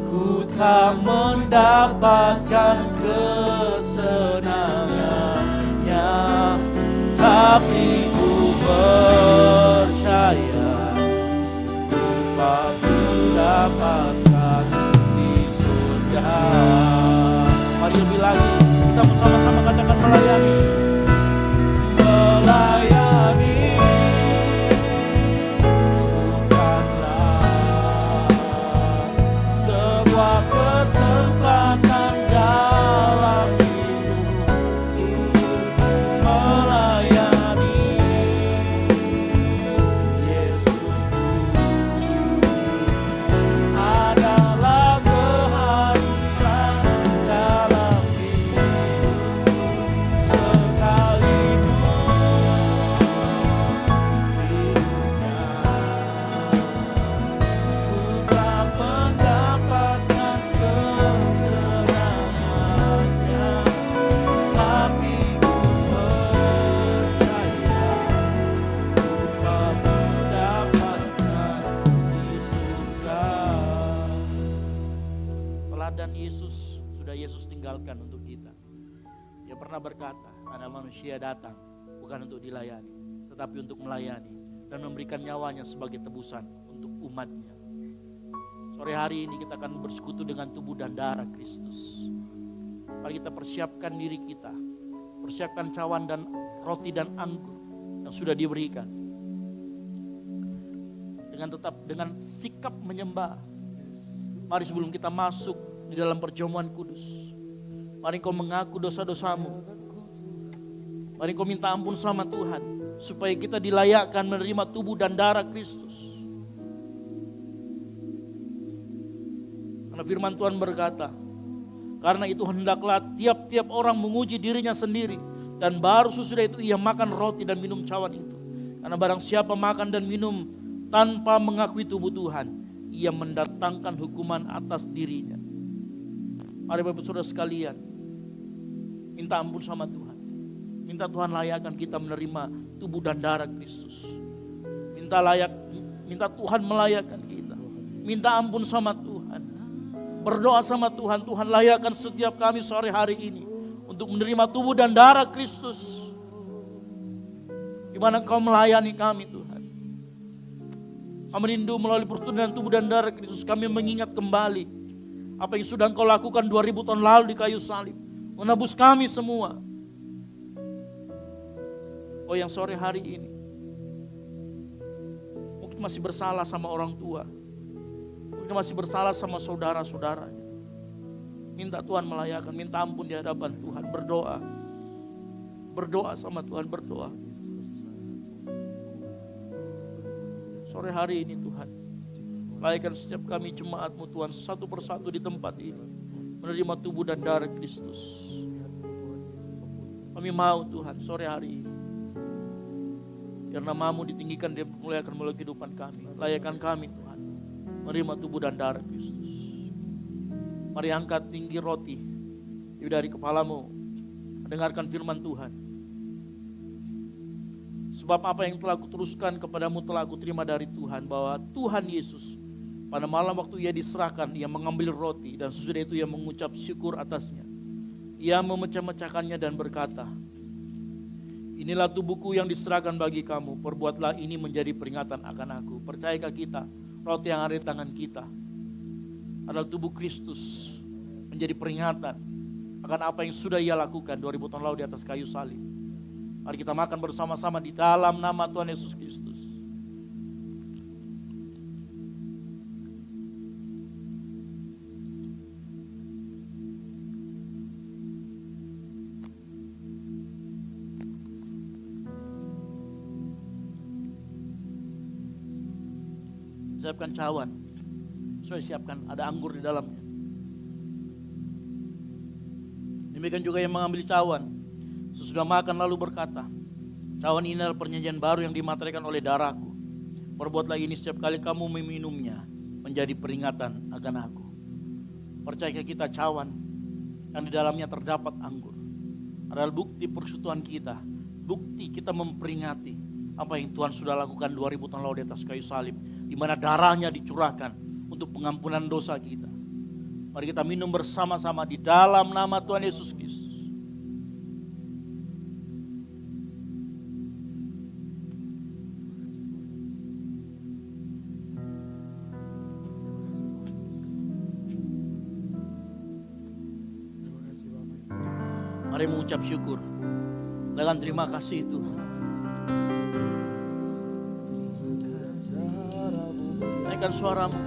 ku tak mendapatkan kesenangannya, tapi ku percaya ku dapatkan di surga. Mari lebih lagi kita bersama-sama katakan melayani. Melayani bukanlah sebuah kesempatan dalam hidupku. Melayani Yesusku adalah keharusan dalam hidupku. Sekalipun hidupnya ku tak mendapatkan kesenangannya, tapi ku percaya ku tak mendapatkan di surga. Teladan Yesus sudah Yesus tinggalkan untuk kita. Dia pernah berkata, Anak Manusia datang bukan untuk dilayani, tetapi untuk melayani dan memberikan nyawanya sebagai tebusan untuk umatnya. Sore hari ini kita akan bersekutu dengan tubuh dan darah Kristus. Mari kita persiapkan diri kita, persiapkan cawan dan roti dan anggur yang sudah diberikan. Dengan sikap menyembah. Mari sebelum kita masuk di dalam perjamuan kudus, mari kau mengaku dosa-dosamu. Mari kau minta ampun sama Tuhan, supaya kita dilayakkan menerima tubuh dan darah Kristus. Karena firman Tuhan berkata, karena itu hendaklah tiap-tiap orang menguji dirinya sendiri, dan baru sesudah itu ia makan roti dan minum cawan itu. Karena barang siapa makan dan minum tanpa mengakui tubuh Tuhan, ia mendatangkan hukuman atas dirinya. Mari Bapak Saudara sekalian, minta ampun sama Tuhan. Minta Tuhan layakkan kita menerima tubuh dan darah Kristus. Minta Tuhan melayakkan kita. Minta ampun sama Tuhan. Berdoa sama Tuhan, Tuhan layakkan setiap kami sore hari ini untuk menerima tubuh dan darah Kristus. Di mana Kau melayani kami Tuhan. Kami rindu melalui pertubuhan tubuh dan darah Kristus, kami mengingat kembali apa yang sudah Engkau lakukan 2000 tahun lalu di kayu salib, menebus kami semua. Oh, yang sore hari ini mungkin masih bersalah sama orang tua, mungkin masih bersalah sama saudara-saudaranya. Minta Tuhan melayakkan, minta ampun di hadapan Tuhan, berdoa. Berdoa sama Tuhan, berdoa. Sore hari ini Tuhan, layakkan setiap kami jemaat-Mu Tuhan, satu persatu di tempat ini, menerima tubuh dan darah Kristus. Kami mau Tuhan sore hari ini, biar nama-Mu ditinggikan, dimuliakan melalui kehidupan kami. Layakkan kami Tuhan, menerima tubuh dan darah Kristus. Mari angkat tinggi roti dari kepalamu, dengarkan firman Tuhan. Sebab apa yang telah kuteruskan kepadamu telah kuterima dari Tuhan, bahwa Tuhan Yesus pada malam waktu ia diserahkan, ia mengambil roti dan sesudah itu ia mengucap syukur atasnya. Ia memecah-mecahkannya dan berkata, inilah tubuhku yang diserahkan bagi kamu, perbuatlah ini menjadi peringatan akan aku. Percayakah kita, roti yang ada di tangan kita adalah tubuh Kristus, menjadi peringatan akan apa yang sudah ia lakukan 2000 tahun lalu di atas kayu salib. Mari kita makan bersama-sama di dalam nama Tuhan Yesus Kristus. Siapkan cawan. Sudah siapkan, ada anggur di dalamnya. Demikian juga yang mengambil cawan, sesudah makan lalu berkata, cawan ini adalah perjanjian baru yang dimateraikan oleh darahku. Perbuatlah ini setiap kali kamu meminumnya, menjadi peringatan akan aku. Percayakah kita cawan yang di dalamnya terdapat anggur adalah bukti persekutuan kita, bukti kita memperingati apa yang Tuhan sudah lakukan 2000 tahun lalu di atas kayu salib, di mana darahnya dicurahkan untuk pengampunan dosa kita. Mari kita minum bersama-sama di dalam nama Tuhan Yesus Kristus. Mari mengucap syukur dengan terima kasih Tuhan. Naikkan suaramu.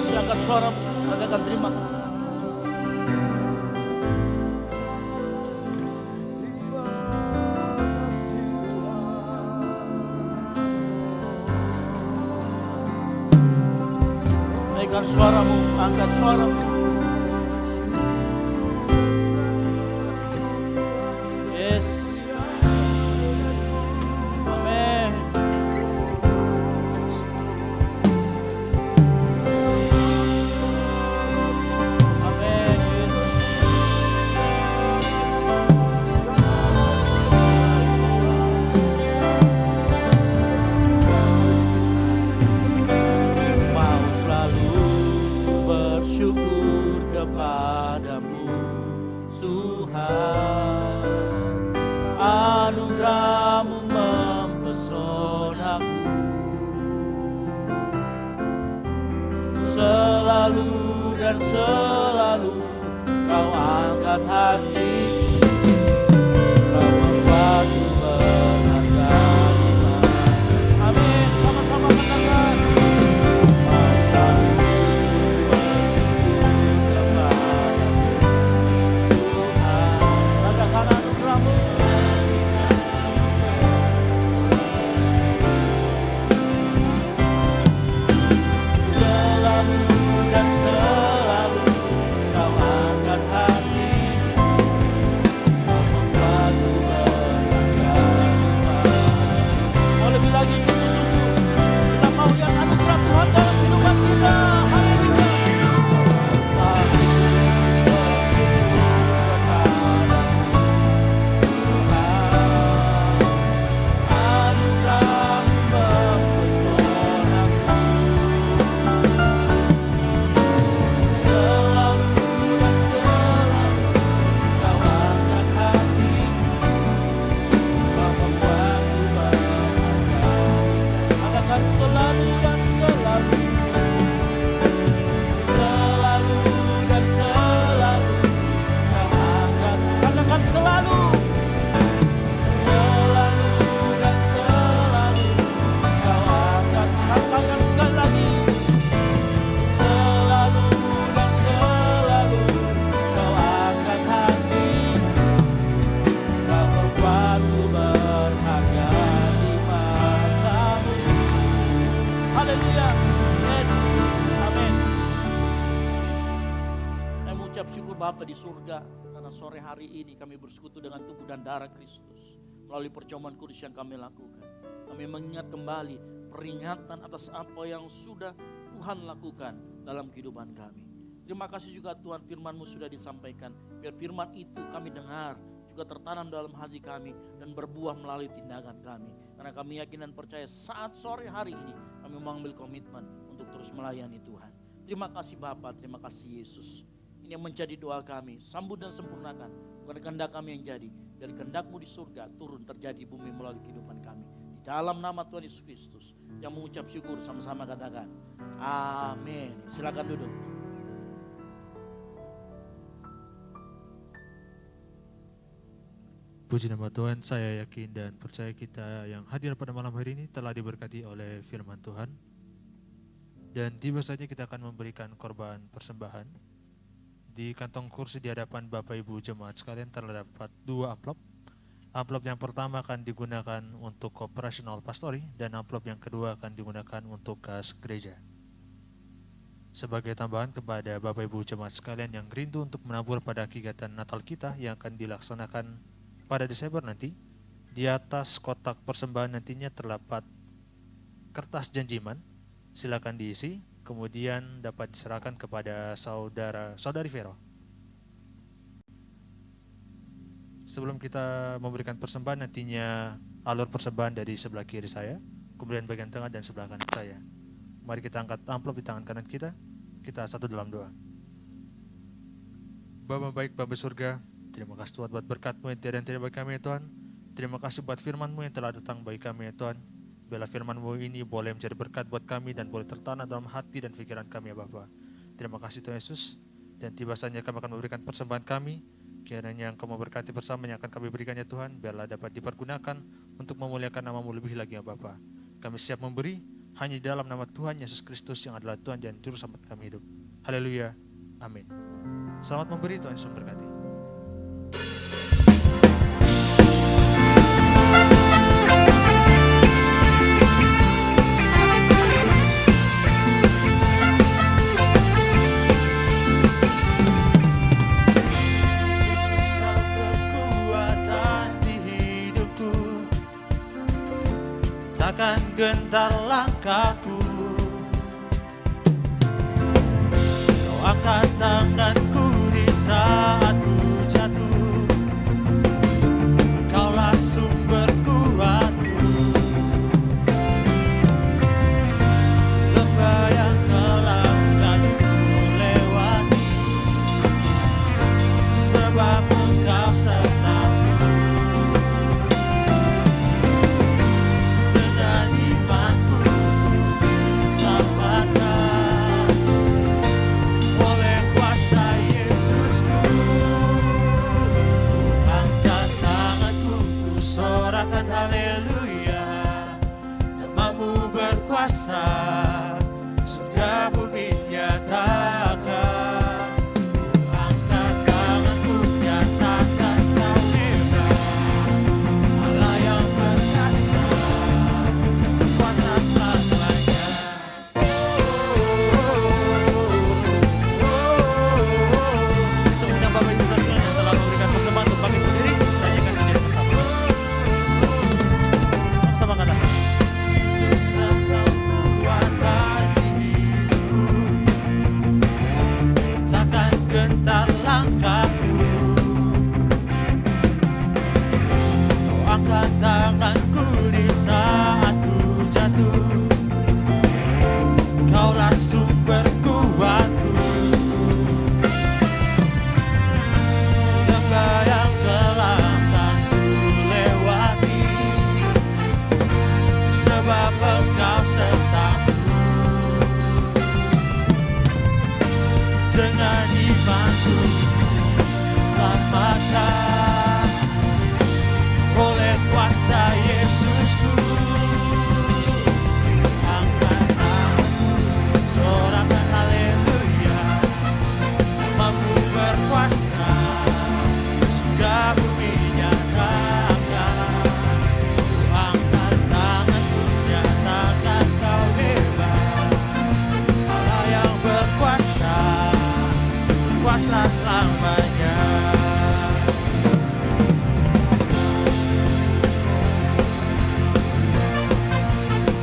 Silakan suaramu, katakan terima kasih. Naikkan suaramu, angkat suaramu. Yes. Amin. Amin. Yes. Mau selalu bersyukur kepadamu Tuhan, anugerah-Mu mempesonaku, selalu dan selalu Kau angkat hatiku, Kau membuatku berharga di mata. Amin, sama-sama katakan. Mau selalu bersyukur kepadamu Tuhan, katakan anugerah-Mu. Selalu dan selalu Kau angkat hatiku, Kau membuatku berharga di mata. Mau lebih lagi sungguh-sungguh kita mau lihat anugerah Tuhan dalam kehidupan kita. Haleluya. Selalu bersyukur kepadamu Tuhan, anugerah-Mu mempesonaku, selalu dan selalu Kau angkat hatiku, Kau membuatku berharga. Katakan selalu dan selalu, selalu dan selalu Kau angkat. Katakan selalu, selalu dan selalu Kau angkat. Katakan sekali lagi, selalu dan selalu Kau angkat hatiku, Kau membuatku berharga di mata-Mu. Haleluya. Yes. Amin. Saya mengucap syukur Bapa di surga karena sore hari ini kami bersekutu dengan tubuh dan darah Kristus melalui perjamuan kudus yang kami lakukan. Kami mengingat kembali peringatan atas apa yang sudah Tuhan lakukan dalam kehidupan kami. Terima kasih juga Tuhan, firman-Mu sudah disampaikan. Biar firman itu kami dengar juga tertanam dalam hati kami dan berbuah melalui tindakan kami. Karena kami yakin dan percaya saat sore hari ini kami mengambil komitmen untuk terus melayani Tuhan. Terima kasih Bapa, terima kasih Yesus. Ini yang menjadi doa kami, sambut dan sempurnakan. Bukan kehendak kami yang jadi, dari kehendak-Mu di surga turun terjadi bumi melalui kehidupan kami. Di dalam nama Tuhan Yesus Kristus, yang mengucap syukur sama-sama katakan, amin. Silakan duduk. Puji nama Tuhan, saya yakin dan percaya kita yang hadir pada malam hari ini telah diberkati oleh firman Tuhan. Dan tiba saja kita akan memberikan korban persembahan. Di kantong kursi di hadapan Bapak Ibu jemaat sekalian terdapat 2 amplop. Amplop yang pertama akan digunakan untuk operasional pastori dan amplop yang kedua akan digunakan untuk kas gereja. Sebagai tambahan kepada Bapak Ibu jemaat sekalian yang rindu untuk menabur pada kegiatan Natal kita yang akan dilaksanakan pada Desember nanti, di atas kotak persembahan nantinya terdapat kertas janjiman. Silakan diisi, kemudian dapat diserahkan kepada saudari Vero. Sebelum kita memberikan persembahan, nantinya alur persembahan dari sebelah kiri saya, kemudian bagian tengah dan sebelah kanan saya. Mari kita angkat amplop di tangan kanan kita satu dalam doa. Bapa baik, Bapa surga, terima kasih Tuhan buat berkat-Mu yang tiada henti bagi kami ya Tuhan. Terima kasih buat firman-Mu yang telah datang bagi kami ya Tuhan. Biarlah firman-Mu ini boleh menjadi berkat buat kami dan boleh tertanam dalam hati dan pikiran kami ya Bapa. Terima kasih Tuhan Yesus. Dan tiba saatnya kami akan memberikan persembahan kami. Kiranya Engkau memberkati bersama yang akan kami berikan ya Tuhan. Biarlah dapat dipergunakan untuk memuliakan nama-Mu lebih lagi ya Bapa. Kami siap memberi hanya di dalam nama Tuhan Yesus Kristus yang adalah Tuhan dan Juru Selamat kami hidup. Haleluya. Amin. Selamat memberi, Tuhan Yesus memberkati. Takkan gentar langkahku, Kau angkat tanganku di saat ku jatuh, Kaulah sumber kuatku. Lembah yang kelam kan ku lewati, sebab Engkau sertaku. Haleluya, namamu berkuasa, surga bumi nyatakan. Angkat tanganku, nyatakan Kau hebat, Allah yang berkuasa, kuasa selamanya. Seundang Bapak Ibu sekalian yang telah memberikan persembahan untuk kami berdiri, tanyakan diri bersama. Sama katakan, susah Kau kuatkan hidupku, takkan gentar langkahku. Kau angkat tanganku di saat ku jatuh, Kaulah sumber kuatku. Lembah yang kelam kan ku lewati, sebab Engkau sertaku. Dengan imanku selamatkan oleh kuasa Yesusku. Angkat tanganku, sorakan haleluya, namamu berkuasa, surga bumi nyatakan. Angkat tanganku, nyatakan Kau hebat, Allah yang berkuasa, kuasa selamanya.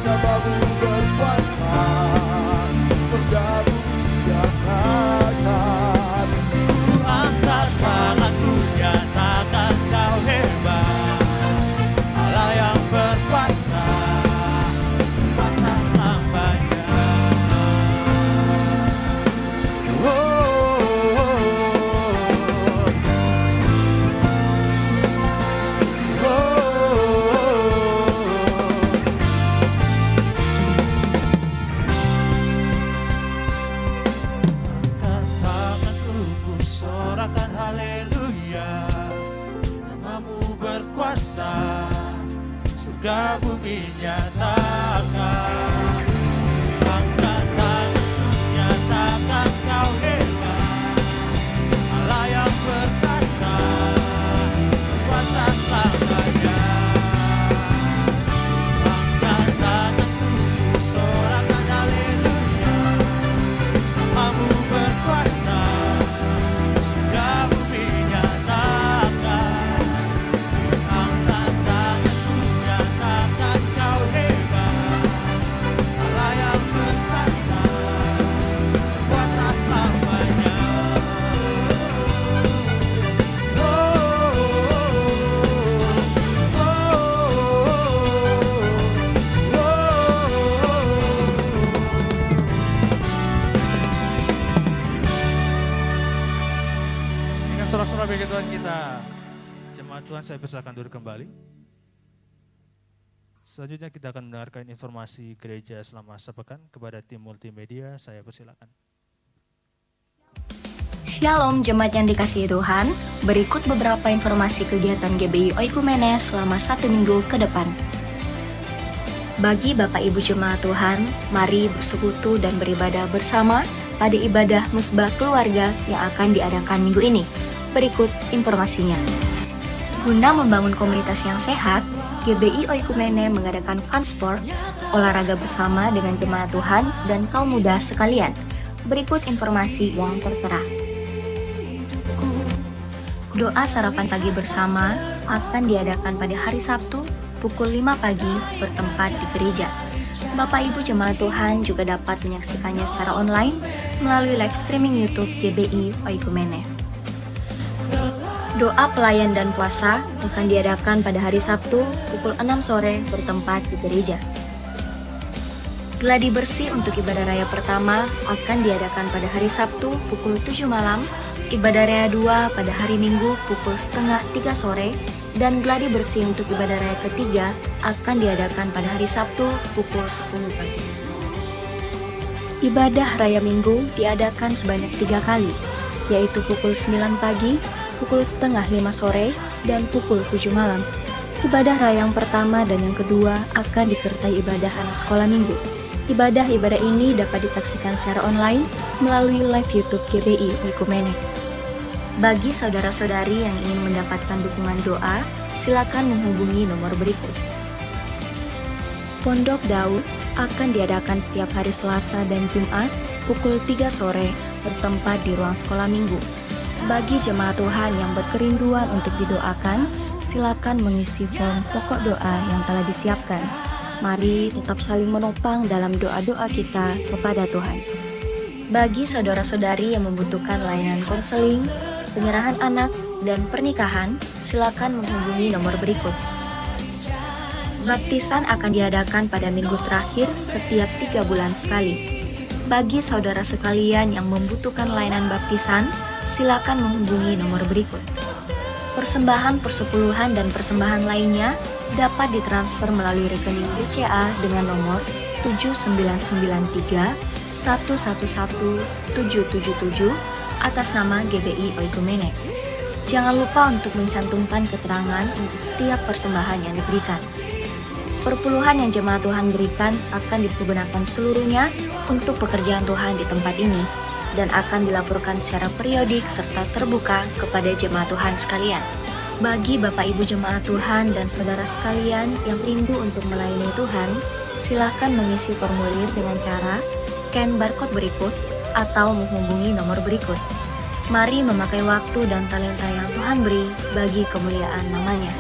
Namamu berkuasa, surga bumi nyatakan. Angkat tanganku, nyatakan Kau surga bumi nyatakan. Angkat tanganku nyatakan kau hebat, Allah yang perkasa, kuasa selamanya. Angkat tanganku sorakan haleluya, namamu berkuasa, surga bumi nyatakan. Angkat tanganku nyatakan kau hebat, Allah yang perkasa, kuasa selamanya. Dengan sorak-sorak bagi Tuhan kita, jemaat Tuhan saya persilakan duduk kembali. Selanjutnya kita akan mendengarkan informasi gereja selama sepekan. Kepada tim multimedia saya persilakan. Shalom jemaat yang dikasihi Tuhan, berikut beberapa informasi kegiatan GBI Oikumene selama 1 minggu ke depan. Bagi Bapak Ibu Jemaat Tuhan, mari bersekutu dan beribadah bersama pada ibadah Mesbah Keluarga yang akan diadakan minggu ini. Berikut informasinya. Guna membangun komunitas yang sehat, GBI Oikumene mengadakan fun sport, olahraga bersama dengan jemaat Tuhan dan kaum muda sekalian. Berikut informasi yang tertera. Doa sarapan pagi bersama akan diadakan pada hari Sabtu pukul 5 pagi bertempat di gereja. Bapak Ibu jemaat Tuhan juga dapat menyaksikannya secara online melalui live streaming YouTube GBI Oikumene. Doa pelayan dan puasa akan diadakan pada hari Sabtu pukul 6 sore bertempat di gereja. Gladi bersih untuk ibadah raya pertama akan diadakan pada hari Sabtu pukul 7 malam, ibadah raya 2 pada hari Minggu pukul setengah 3 sore, dan gladi bersih untuk ibadah raya ketiga akan diadakan pada hari Sabtu pukul 10 pagi. Ibadah raya Minggu diadakan sebanyak 3 kali, yaitu pukul 9 pagi, pukul setengah 5 sore, dan pukul 7 malam. Ibadah raya yang pertama dan yang kedua akan disertai ibadah anak sekolah minggu. Ibadah-ibadah ini dapat disaksikan secara online melalui live YouTube GBI Oikumene. Bagi saudara-saudari yang ingin mendapatkan dukungan doa, silakan menghubungi nomor berikut. Pondok Daud akan diadakan setiap hari Selasa dan Jumat pukul 3 sore bertempat di ruang sekolah minggu. Bagi jemaat Tuhan yang berkerinduan untuk didoakan, silakan mengisi form pokok doa yang telah disiapkan. Mari tetap saling menopang dalam doa-doa kita kepada Tuhan. Bagi saudara-saudari yang membutuhkan layanan konseling, penyerahan anak, dan pernikahan, silakan menghubungi nomor berikut. Baptisan akan diadakan pada minggu terakhir setiap 3 bulan sekali. Bagi saudara sekalian yang membutuhkan layanan baptisan, silakan menghubungi nomor berikut. Persembahan persepuluhan dan persembahan lainnya dapat ditransfer melalui rekening BCA dengan nomor 7993 111 777 atas nama GBI Oikumene. Jangan lupa untuk mencantumkan keterangan untuk setiap persembahan yang diberikan. Perpuluhan yang jemaat Tuhan berikan akan dipergunakan seluruhnya untuk pekerjaan Tuhan di tempat ini dan akan dilaporkan secara periodik serta terbuka kepada jemaat Tuhan sekalian. Bagi Bapak Ibu jemaat Tuhan dan saudara sekalian yang rindu untuk melayani Tuhan, silakan mengisi formulir dengan cara scan barcode berikut atau menghubungi nomor berikut. Mari memakai waktu dan talenta yang Tuhan beri bagi kemuliaan namanya.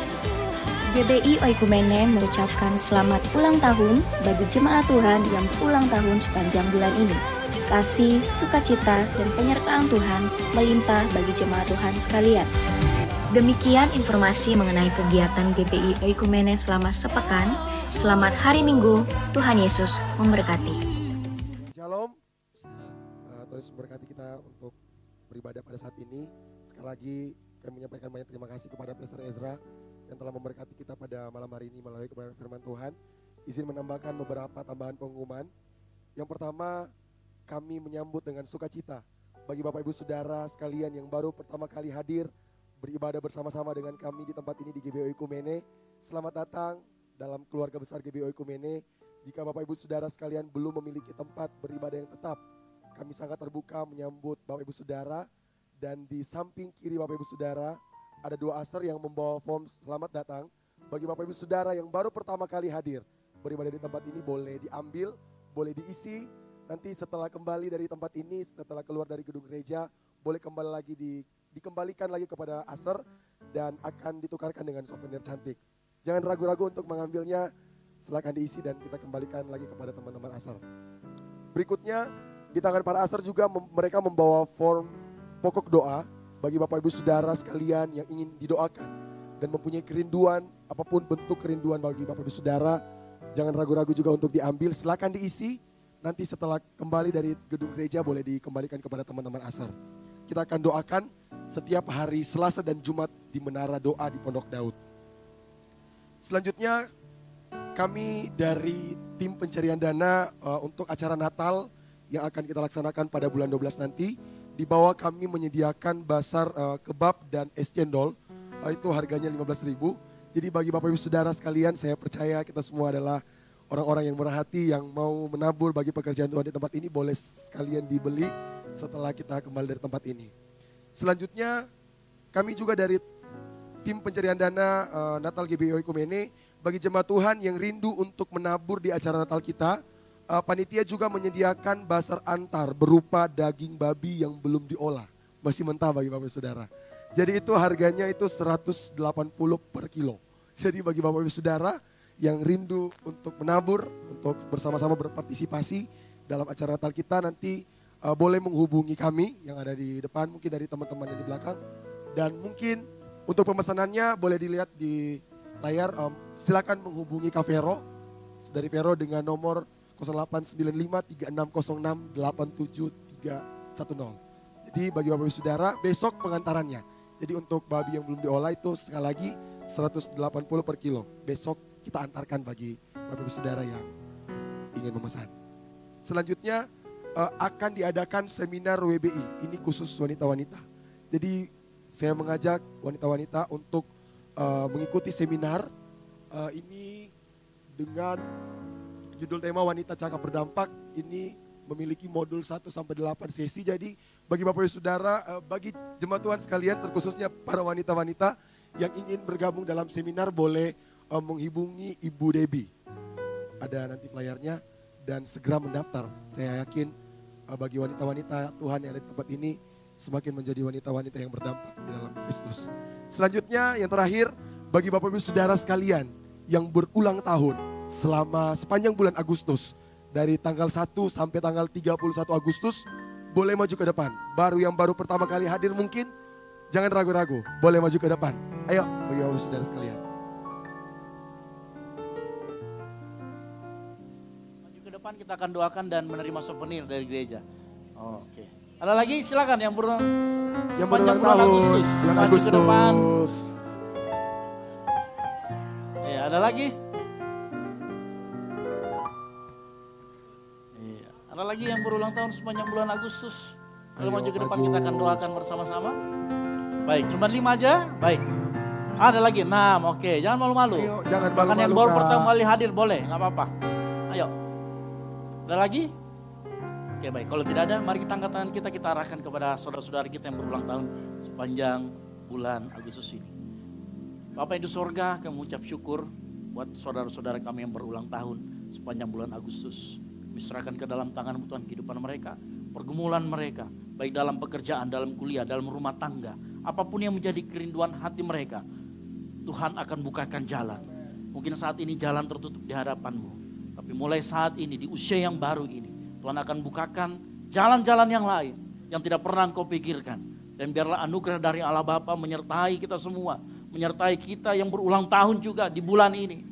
GBI Oikumene mengucapkan selamat ulang tahun bagi jemaat Tuhan yang berulang tahun sepanjang bulan ini. Kasih, sukacita, dan penyertaan Tuhan melimpah bagi jemaat Tuhan sekalian. Demikian informasi mengenai kegiatan GBI Oikumene selama sepekan. Selamat hari Minggu, Tuhan Yesus memberkati. Shalom. Tuhan Yesus memberkati kita untuk beribadah pada saat ini. Sekali lagi kami menyampaikan banyak terima kasih kepada Pastor Ezra yang telah memberkati kita pada malam hari ini melalui kebenaran firman Tuhan. Izin menambahkan beberapa tambahan pengumuman. Yang pertama, kami menyambut dengan sukacita bagi Bapak Ibu Saudara sekalian yang baru pertama kali hadir beribadah bersama-sama dengan kami di tempat ini di GBI Oikumene. Selamat datang dalam keluarga besar GBI Oikumene. Jika Bapak Ibu Saudara sekalian belum memiliki tempat beribadah yang tetap, kami sangat terbuka menyambut Bapak Ibu Saudara. Dan di samping kiri Bapak Ibu Saudara ada 2 usher yang membawa form selamat datang. Bagi Bapak Ibu Saudara yang baru pertama kali hadir beribadah di tempat ini, boleh diambil, boleh diisi. Nanti setelah kembali dari tempat ini, setelah keluar dari gedung gereja, boleh kembali lagi dikembalikan lagi kepada usher dan akan ditukarkan dengan souvenir cantik. Jangan ragu-ragu untuk mengambilnya, silakan diisi dan kita kembalikan lagi kepada teman-teman usher. Berikutnya di tangan para usher juga mereka membawa form pokok doa bagi Bapak Ibu Saudara sekalian yang ingin didoakan dan mempunyai kerinduan, apapun bentuk kerinduan bagi Bapak Ibu Saudara. Jangan ragu-ragu juga untuk diambil, silakan diisi. Nanti setelah kembali dari gedung gereja boleh dikembalikan kepada teman-teman usher. Kita akan doakan setiap hari Selasa dan Jumat di Menara Doa di Pondok Daud. Selanjutnya kami dari tim pencarian dana untuk acara Natal yang akan kita laksanakan pada bulan 12 nanti. Di bawah kami menyediakan basar kebab dan es cendol, itu harganya 15.000. Jadi bagi Bapak Ibu Saudara sekalian, saya percaya kita semua adalah orang-orang yang berhati, yang mau menabur bagi pekerjaan Tuhan di tempat ini, boleh sekalian dibeli setelah kita kembali dari tempat ini. Selanjutnya kami juga dari tim pencarian dana Natal GBI Oikumene, bagi jemaat Tuhan yang rindu untuk menabur di acara Natal kita, panitia juga menyediakan basar antar berupa daging babi yang belum diolah, masih mentah bagi Bapak Ibu Saudara. Jadi itu harganya itu 180 per kilo. Jadi bagi Bapak Ibu Saudara yang rindu untuk menabur, untuk bersama-sama berpartisipasi dalam acara Natal kita, nanti boleh menghubungi kami yang ada di depan, mungkin dari teman-teman yang di belakang. Dan mungkin untuk pemesanannya boleh dilihat di layar, silakan menghubungi Kak Vero, dari Vero dengan nomor 089536068710. Jadi bagi Bapak Ibu Saudara, besok pengantarannya. Jadi untuk babi yang belum diolah itu sekali lagi 180 per kilo. Besok kita antarkan bagi Bapak Ibu Saudara yang ingin memesan. Selanjutnya akan diadakan seminar WBI, ini khusus wanita-wanita. Jadi saya mengajak wanita-wanita untuk mengikuti seminar ini dengan judul tema Wanita Cakap Berdampak. Ini memiliki modul 1-8 sesi. Jadi bagi Bapak Ibu Saudara, bagi jemaat Tuhan sekalian, terkhususnya para wanita-wanita yang ingin bergabung dalam seminar, boleh menghubungi Ibu Debbie. Ada nanti flyernya dan segera mendaftar. Saya yakin bagi wanita-wanita Tuhan yang ada di tempat ini semakin menjadi wanita-wanita yang berdampak di dalam Kristus. Selanjutnya yang terakhir, bagi Bapak Ibu Saudara sekalian yang berulang tahun selama sepanjang bulan Agustus, dari tanggal 1 sampai tanggal 31 Agustus, boleh maju ke depan. Yang baru pertama kali hadir mungkin, jangan ragu-ragu, boleh maju ke depan. Ayo bagi Bapak Ibu Saudara sekalian. Maju ke depan, kita akan doakan dan menerima souvenir dari gereja. Oke. Ada lagi, silakan yang berulang Bulan Agustus. Maju ke depan. Ya, ada lagi? Iya, ada lagi yang berulang tahun sepanjang bulan Agustus. Kalau maju ke depan, kita akan doakan bersama-sama. Baik, cuma 5 aja. Baik. Ada lagi 6, oke. Jangan malu-malu. Ayo, jangan Bahkan malu-malu, yang baru Kak. pertama kali hadir boleh, nggak apa-apa. Ayo. Ada lagi? Oke, baik. Kalau tidak ada, mari kita angkat tangan kita arahkan kepada saudara-saudara kita yang berulang tahun sepanjang bulan Agustus ini. Bapak yang di sorga, kami mengucap syukur buat saudara-saudara kami yang berulang tahun sepanjang bulan Agustus. Kami serahkan ke dalam tangan Tuhan kehidupan mereka, pergumulan mereka, baik dalam pekerjaan, dalam kuliah, dalam rumah tangga. Apapun yang menjadi kerinduan hati mereka, Tuhan akan bukakan jalan. Mungkin saat ini jalan tertutup di hadapanmu, tapi mulai saat ini, di usia yang baru ini, Tuhan akan bukakan jalan-jalan yang lain yang tidak pernah engkau pikirkan. Dan biarlah anugerah dari Allah Bapa menyertai kita semua, menyertai kita yang berulang tahun juga di bulan ini.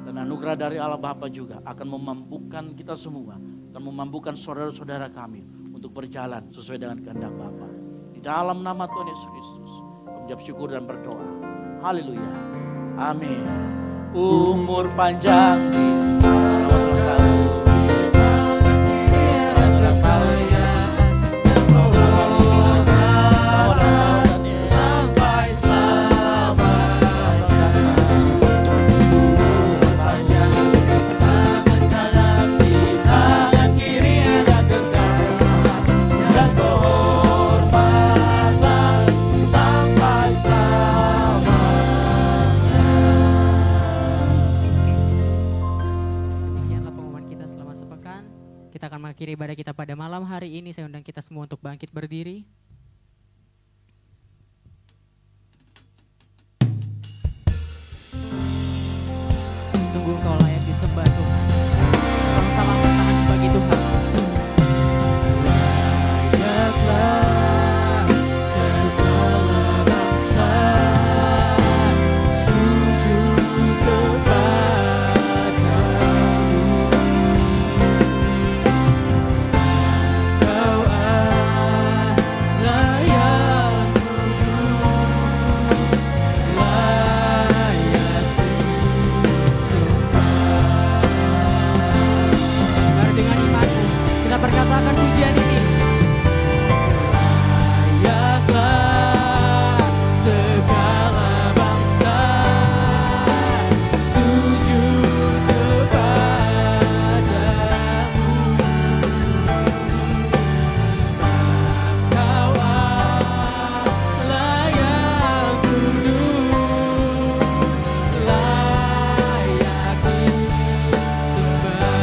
Dan anugerah dari Allah Bapa juga akan memampukan kita semua, akan memampukan saudara-saudara kami untuk berjalan sesuai dengan kehendak Bapa. Di dalam nama Tuhan Yesus Kristus, kami mengucap syukur dan berdoa. Haleluya. Amin. Umur panjang di selamat ulang tahun. mengakhiri ibadah kita pada malam hari ini. Saya undang kita semua untuk bangkit berdiri. Sungguh Engkau layak disembah Tuhan. Sama-sama angkat tangan bagi Tuhan. Layaklah segala bangsa sujud kepadamu. Sebab Kau Allah yang kudus, layak disembah. Mari dengan imanmu kita perkatakan pujian ini. Layaklah segala bangsa sujud kepadamu. Sebab Kau Allah yang kudus, layak disembah.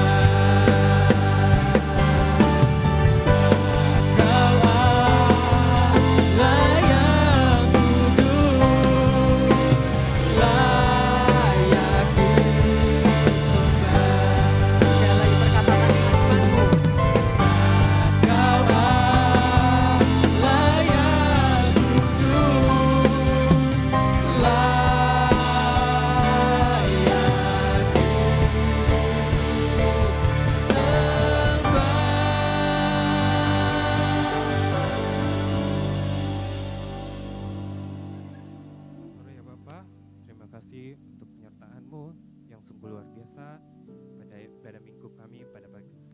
Sore ya Bapak, terima kasih untuk penyertaan-Mu yang sungguh luar biasa pada minggu kami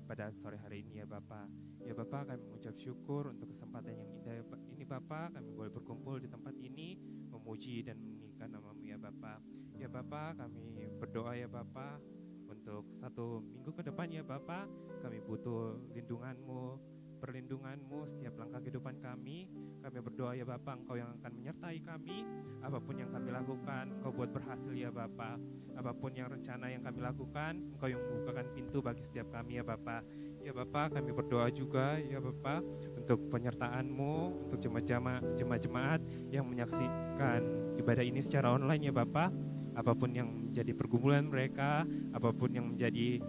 pada sore hari ini ya Bapak. Ya Bapak, kami mengucap syukur untuk kesempatan yang indah ini Bapak, kami boleh berkumpul di tempat ini memuji dan meninggikan nama-Mu ya Bapak. Ya Bapak, kami berdoa ya Bapak untuk 1 minggu ke depan ya Bapak, kami butuh perlindungan-Mu setiap langkah kehidupan kami. Kami berdoa ya Bapak, Engkau yang akan menyertai kami. Apapun yang kami lakukan, Engkau buat berhasil ya Bapak. Apapun yang rencana yang kami lakukan, Engkau yang membukakan pintu bagi setiap kami ya Bapak. Ya Bapak, kami berdoa juga ya Bapak untuk penyertaan-Mu untuk jemaat-jemaat yang menyaksikan ibadah ini secara online ya Bapak. Apapun yang menjadi pergumulan mereka, apapun yang menjadi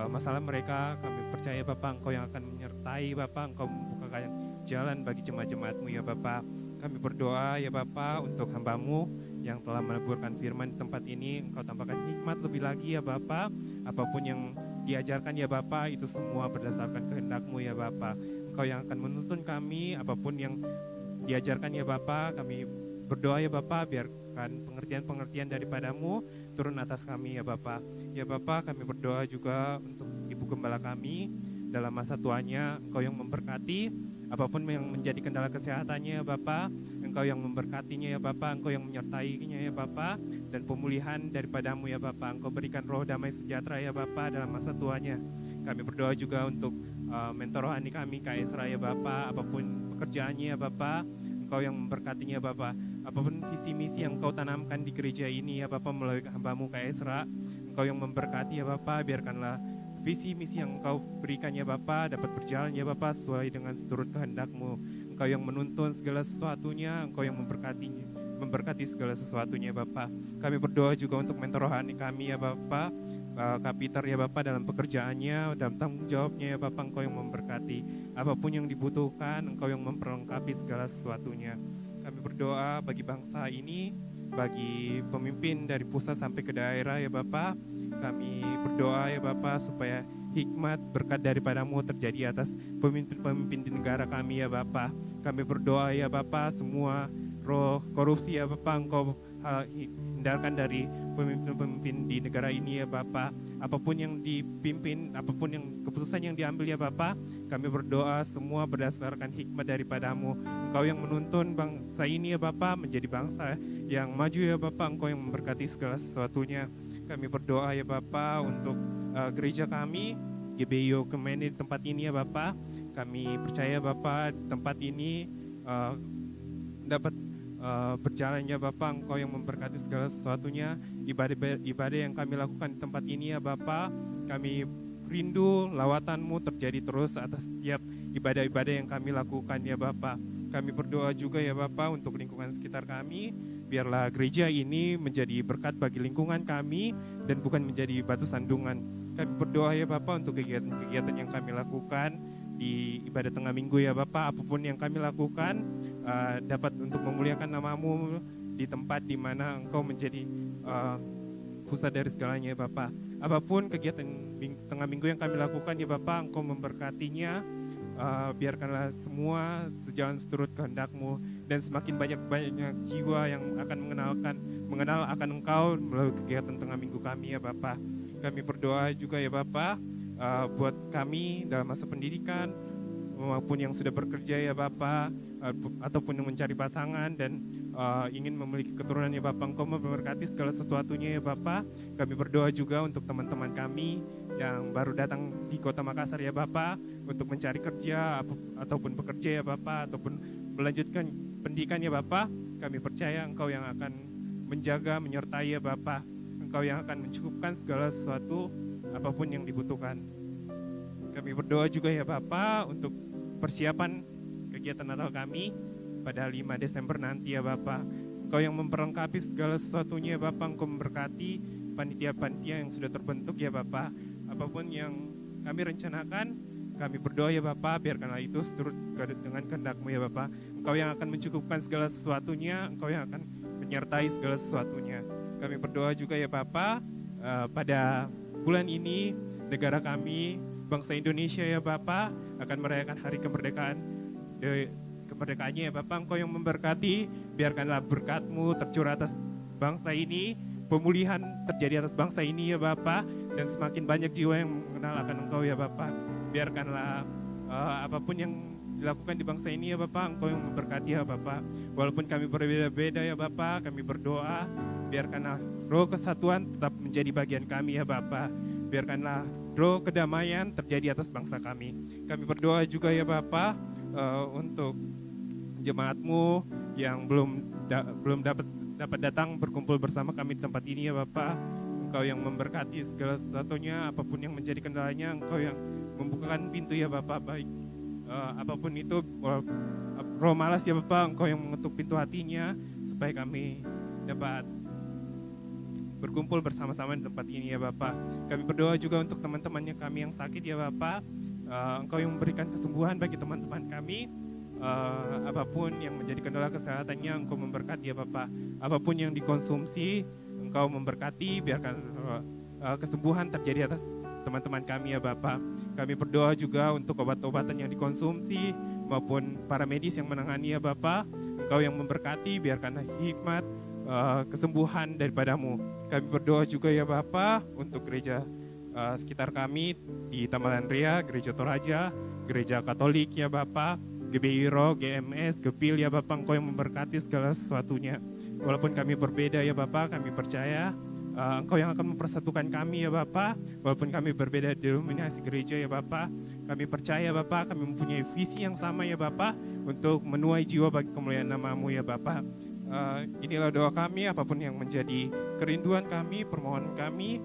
masalah mereka, kami percaya Bapak, Engkau yang akan menyertai Bapak, Engkau membukakan jalan bagi jemaat-jemaat-Mu ya Bapak. Kami berdoa ya Bapak untuk hamba-Mu yang telah meneburkan firman di tempat ini, Engkau tambahkan hikmat lebih lagi ya Bapak. Apapun yang diajarkan ya Bapak, itu semua berdasarkan kehendak-Mu ya Bapak. Engkau yang akan menuntun kami, apapun yang diajarkan ya Bapak, kami berdoa ya Bapak, biarkan pengertian-pengertian daripada-Mu turun atas kami ya Bapak. Ya Bapak, kami berdoa juga untuk Ibu Gembala kami dalam masa tuanya, Engkau yang memberkati, apapun yang menjadi kendala kesehatannya ya Bapak, Engkau yang memberkatinya ya Bapak, Engkau yang menyertainya ya Bapak, dan pemulihan daripada-Mu ya Bapak, Engkau berikan roh damai sejahtera ya Bapak dalam masa tuanya. Kami berdoa juga untuk mentor rohani kami Kak Esra ya Bapak, apapun pekerjaannya ya Bapak, Engkau yang memberkatinya ya Bapak. Apapun visi misi yang Engkau tanamkan di gereja ini ya Bapak melalui hamba-Mu Kak Esra, Engkau yang memberkati ya Bapak, biarkanlah visi misi yang Engkau berikan ya Bapak dapat berjalan ya Bapak sesuai dengan seturut kehendak-Mu. Engkau yang menuntun segala sesuatunya, Engkau yang memberkati segala sesuatunya Bapak. Kami berdoa juga untuk mentor rohani kami ya Bapak, Kak Peter ya Bapak dalam pekerjaannya, dalam tanggung jawabnya ya Bapak, Engkau yang memberkati. Apapun yang dibutuhkan, Engkau yang memperlengkapi segala sesuatunya. Kami berdoa bagi bangsa ini, bagi pemimpin dari pusat sampai ke daerah ya Bapak. Kami berdoa ya Bapak supaya hikmat berkat daripada-Mu terjadi atas pemimpin-pemimpin di negara kami ya Bapak. Kami berdoa ya Bapak, semua roh korupsi ya Bapak, Engkau hindarkan dari pemimpin-pemimpin di negara ini ya Bapak. Apapun yang dipimpin, apapun yang keputusan yang diambil ya Bapak, kami berdoa semua berdasarkan hikmat daripada-Mu. Engkau yang menuntun bangsa ini ya Bapak menjadi bangsa yang maju ya Bapak, Engkau yang memberkati segala sesuatunya. Kami berdoa ya Bapak untuk gereja kami, GBI Oikumene di tempat ini ya Bapak. Kami percaya Bapak tempat ini dapat berjalan ya Bapak, Engkau yang memberkati segala sesuatunya. Ibadah yang kami lakukan di tempat ini ya Bapak, kami rindu lawatan-Mu terjadi terus atas setiap ibadah-ibadah yang kami lakukan ya Bapa. Kami berdoa juga ya Bapa untuk lingkungan sekitar kami, biarlah gereja ini menjadi berkat bagi lingkungan kami dan bukan menjadi batu sandungan. Kami berdoa ya Bapa untuk kegiatan-kegiatan yang kami lakukan di ibadah tengah minggu ya Bapa, apapun yang kami lakukan dapat untuk memuliakan nama-Mu di tempat di mana Engkau menjadi pusat dari segalanya ya Bapa. Apapun kegiatan tengah minggu yang kami lakukan ya Bapa, Engkau memberkatinya. Biarkanlah semua sejalan seturut kehendak-Mu dan semakin banyak jiwa yang akan mengenal akan Engkau melalui kegiatan tengah minggu kami ya Bapa. Kami berdoa juga ya Bapa buat kami dalam masa pendidikan maupun yang sudah bekerja ya Bapa, ataupun yang mencari pasangan dan ingin memiliki keturunan ya Bapa. Engkau memberkati segala sesuatunya ya Bapa. Kami berdoa juga untuk teman-teman kami yang baru datang di Kota Makassar ya Bapa, untuk mencari kerja ataupun bekerja ya Bapa, ataupun melanjutkan pendidikan ya Bapa. Kami percaya Engkau yang akan menjaga, menyertai ya Bapa. Engkau yang akan mencukupkan segala sesuatu apapun yang dibutuhkan. Kami berdoa juga ya Bapa untuk persiapan kegiatan Natal kami pada 5 Desember nanti ya Bapa. Engkau yang memperlengkapi segala sesuatunya ya Bapa. Engkau memberkati panitia-panitia yang sudah terbentuk ya Bapa. Apapun yang kami rencanakan, kami berdoa ya Bapa, biarkanlah itu seturut dengan kehendak-Mu ya Bapa. Engkau yang akan mencukupkan segala sesuatunya, Engkau yang akan menyertai segala sesuatunya. Kami berdoa juga ya Bapa, pada bulan ini negara kami, bangsa Indonesia ya Bapa, akan merayakan hari kemerdekaannya ya Bapa. Engkau yang memberkati, biarkanlah berkat-Mu tercurah atas bangsa ini, pemulihan terjadi atas bangsa ini ya Bapa, dan semakin banyak jiwa yang mengenal akan Engkau ya Bapa. Biarkanlah apapun yang dilakukan di bangsa ini ya Bapa, Engkau yang memberkati ya Bapa. Walaupun kami berbeda-beda ya Bapa, kami berdoa, biarkanlah roh kesatuan tetap menjadi bagian kami ya Bapa. Biarkanlah roh kedamaian terjadi atas bangsa kami. Kami berdoa juga ya Bapa untuk jemaat-Mu yang belum dapat datang berkumpul bersama kami di tempat ini ya Bapa. Engkau yang memberkati segala sesuatunya, apapun yang menjadi kendalanya, Engkau yang membukakan pintu ya Bapa. Baik apapun itu, roh malas ya Bapa, Engkau yang mengetuk pintu hatinya supaya kami dapat berkumpul bersama-sama di tempat ini ya Bapa. Kami berdoa juga untuk teman-temannya kami yang sakit ya Bapa. Engkau yang memberikan kesembuhan bagi teman-teman kami. Apapun yang menjadi kendala kesehatannya, Engkau memberkati ya Bapa. Apapun yang dikonsumsi, Engkau memberkati, biarkan kesembuhan terjadi atas teman-teman kami ya Bapa. Kami berdoa juga untuk obat-obatan yang dikonsumsi maupun para medis yang menangani ya Bapa. Engkau yang memberkati, biarkan hikmat kesembuhan daripada-Mu. Kami berdoa juga ya Bapa untuk gereja sekitar kami di Tambalan Ria, Gereja Toraja, Gereja Katolik ya Bapa, GBI Ro, GMS, Gepil ya Bapa. Engkau yang memberkati segala sesuatunya. Walaupun kami berbeda ya Bapa, kami percaya Engkau yang akan mempersatukan kami ya Bapa. Walaupun kami berbeda denominasi gereja ya Bapa, kami percaya Bapa, kami mempunyai visi yang sama ya Bapa untuk menuai jiwa bagi kemuliaan nama-Mu ya Bapa. Inilah doa kami, apapun yang menjadi kerinduan kami, permohonan kami,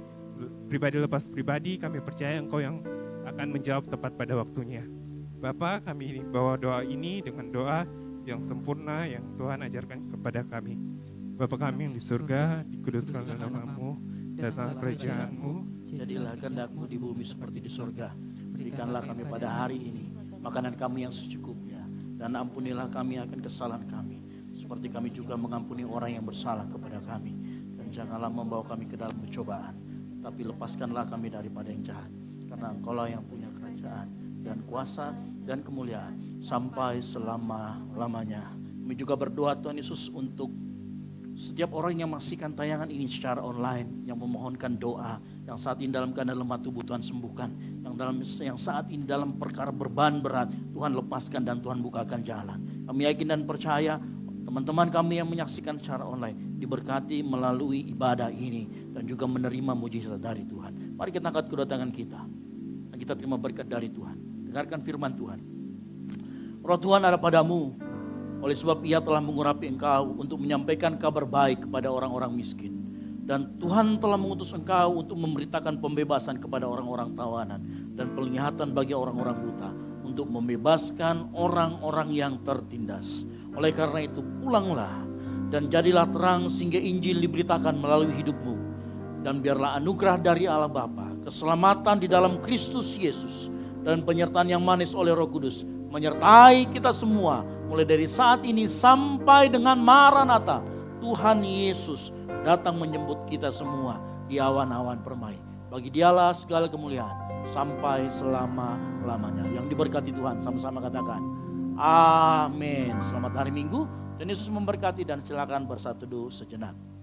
pribadi lepas pribadi, kami percaya Engkau yang akan menjawab tepat pada waktunya. Bapa, kami bawa doa ini dengan doa yang sempurna yang Tuhan ajarkan kepada kami. Bapa kami yang di surga, dikuduskanlah nama-Mu, datanglah kerajaan-Mu, Jadilah kehendak-Mu di bumi seperti di surga. Berikanlah kami pada hari ini makanan kami yang secukupnya, dan ampunilah kami akan kesalahan kami, seperti kami juga mengampuni orang yang bersalah kepada kami. Dan janganlah membawa kami ke dalam pencobaan, tapi lepaskanlah kami daripada yang jahat. Karena Engkau-lah yang punya kerajaan dan kuasa dan kemuliaan sampai selama-lamanya. Kami juga berdoa Tuhan Yesus untuk setiap orang yang menyaksikan tayangan ini secara online, yang memohonkan doa, yang saat ini dalam keadaan lemah tubuh Tuhan sembuhkan, yang saat ini dalam perkara beban berat Tuhan lepaskan dan Tuhan bukakan jalan. Kami yakin dan percaya teman-teman kami yang menyaksikan secara online diberkati melalui ibadah ini dan juga menerima mujizat dari Tuhan. Mari kita angkat kedua tangan kita dan kita terima berkat dari Tuhan. Dengarkan firman Tuhan. Roh Tuhan ada padamu, oleh sebab Ia telah mengurapi engkau untuk menyampaikan kabar baik kepada orang-orang miskin. Dan Tuhan telah mengutus engkau untuk memberitakan pembebasan kepada orang-orang tawanan dan penglihatan bagi orang-orang buta, untuk membebaskan orang-orang yang tertindas. Oleh karena itu pulanglah dan jadilah terang sehingga Injil diberitakan melalui hidupmu. Dan biarlah anugerah dari Allah Bapa, keselamatan di dalam Kristus Yesus, dan penyertaan yang manis oleh Roh Kudus menyertai kita semua mulai dari saat ini sampai dengan Maranatha. Tuhan Yesus datang menjemput kita semua di awan-awan permai. Bagi Dialah segala kemuliaan sampai selama-lamanya. Yang diberkati Tuhan, sama-sama katakan amin. Selamat hari Minggu, dan Yesus memberkati, dan silakan bersatu sejenak.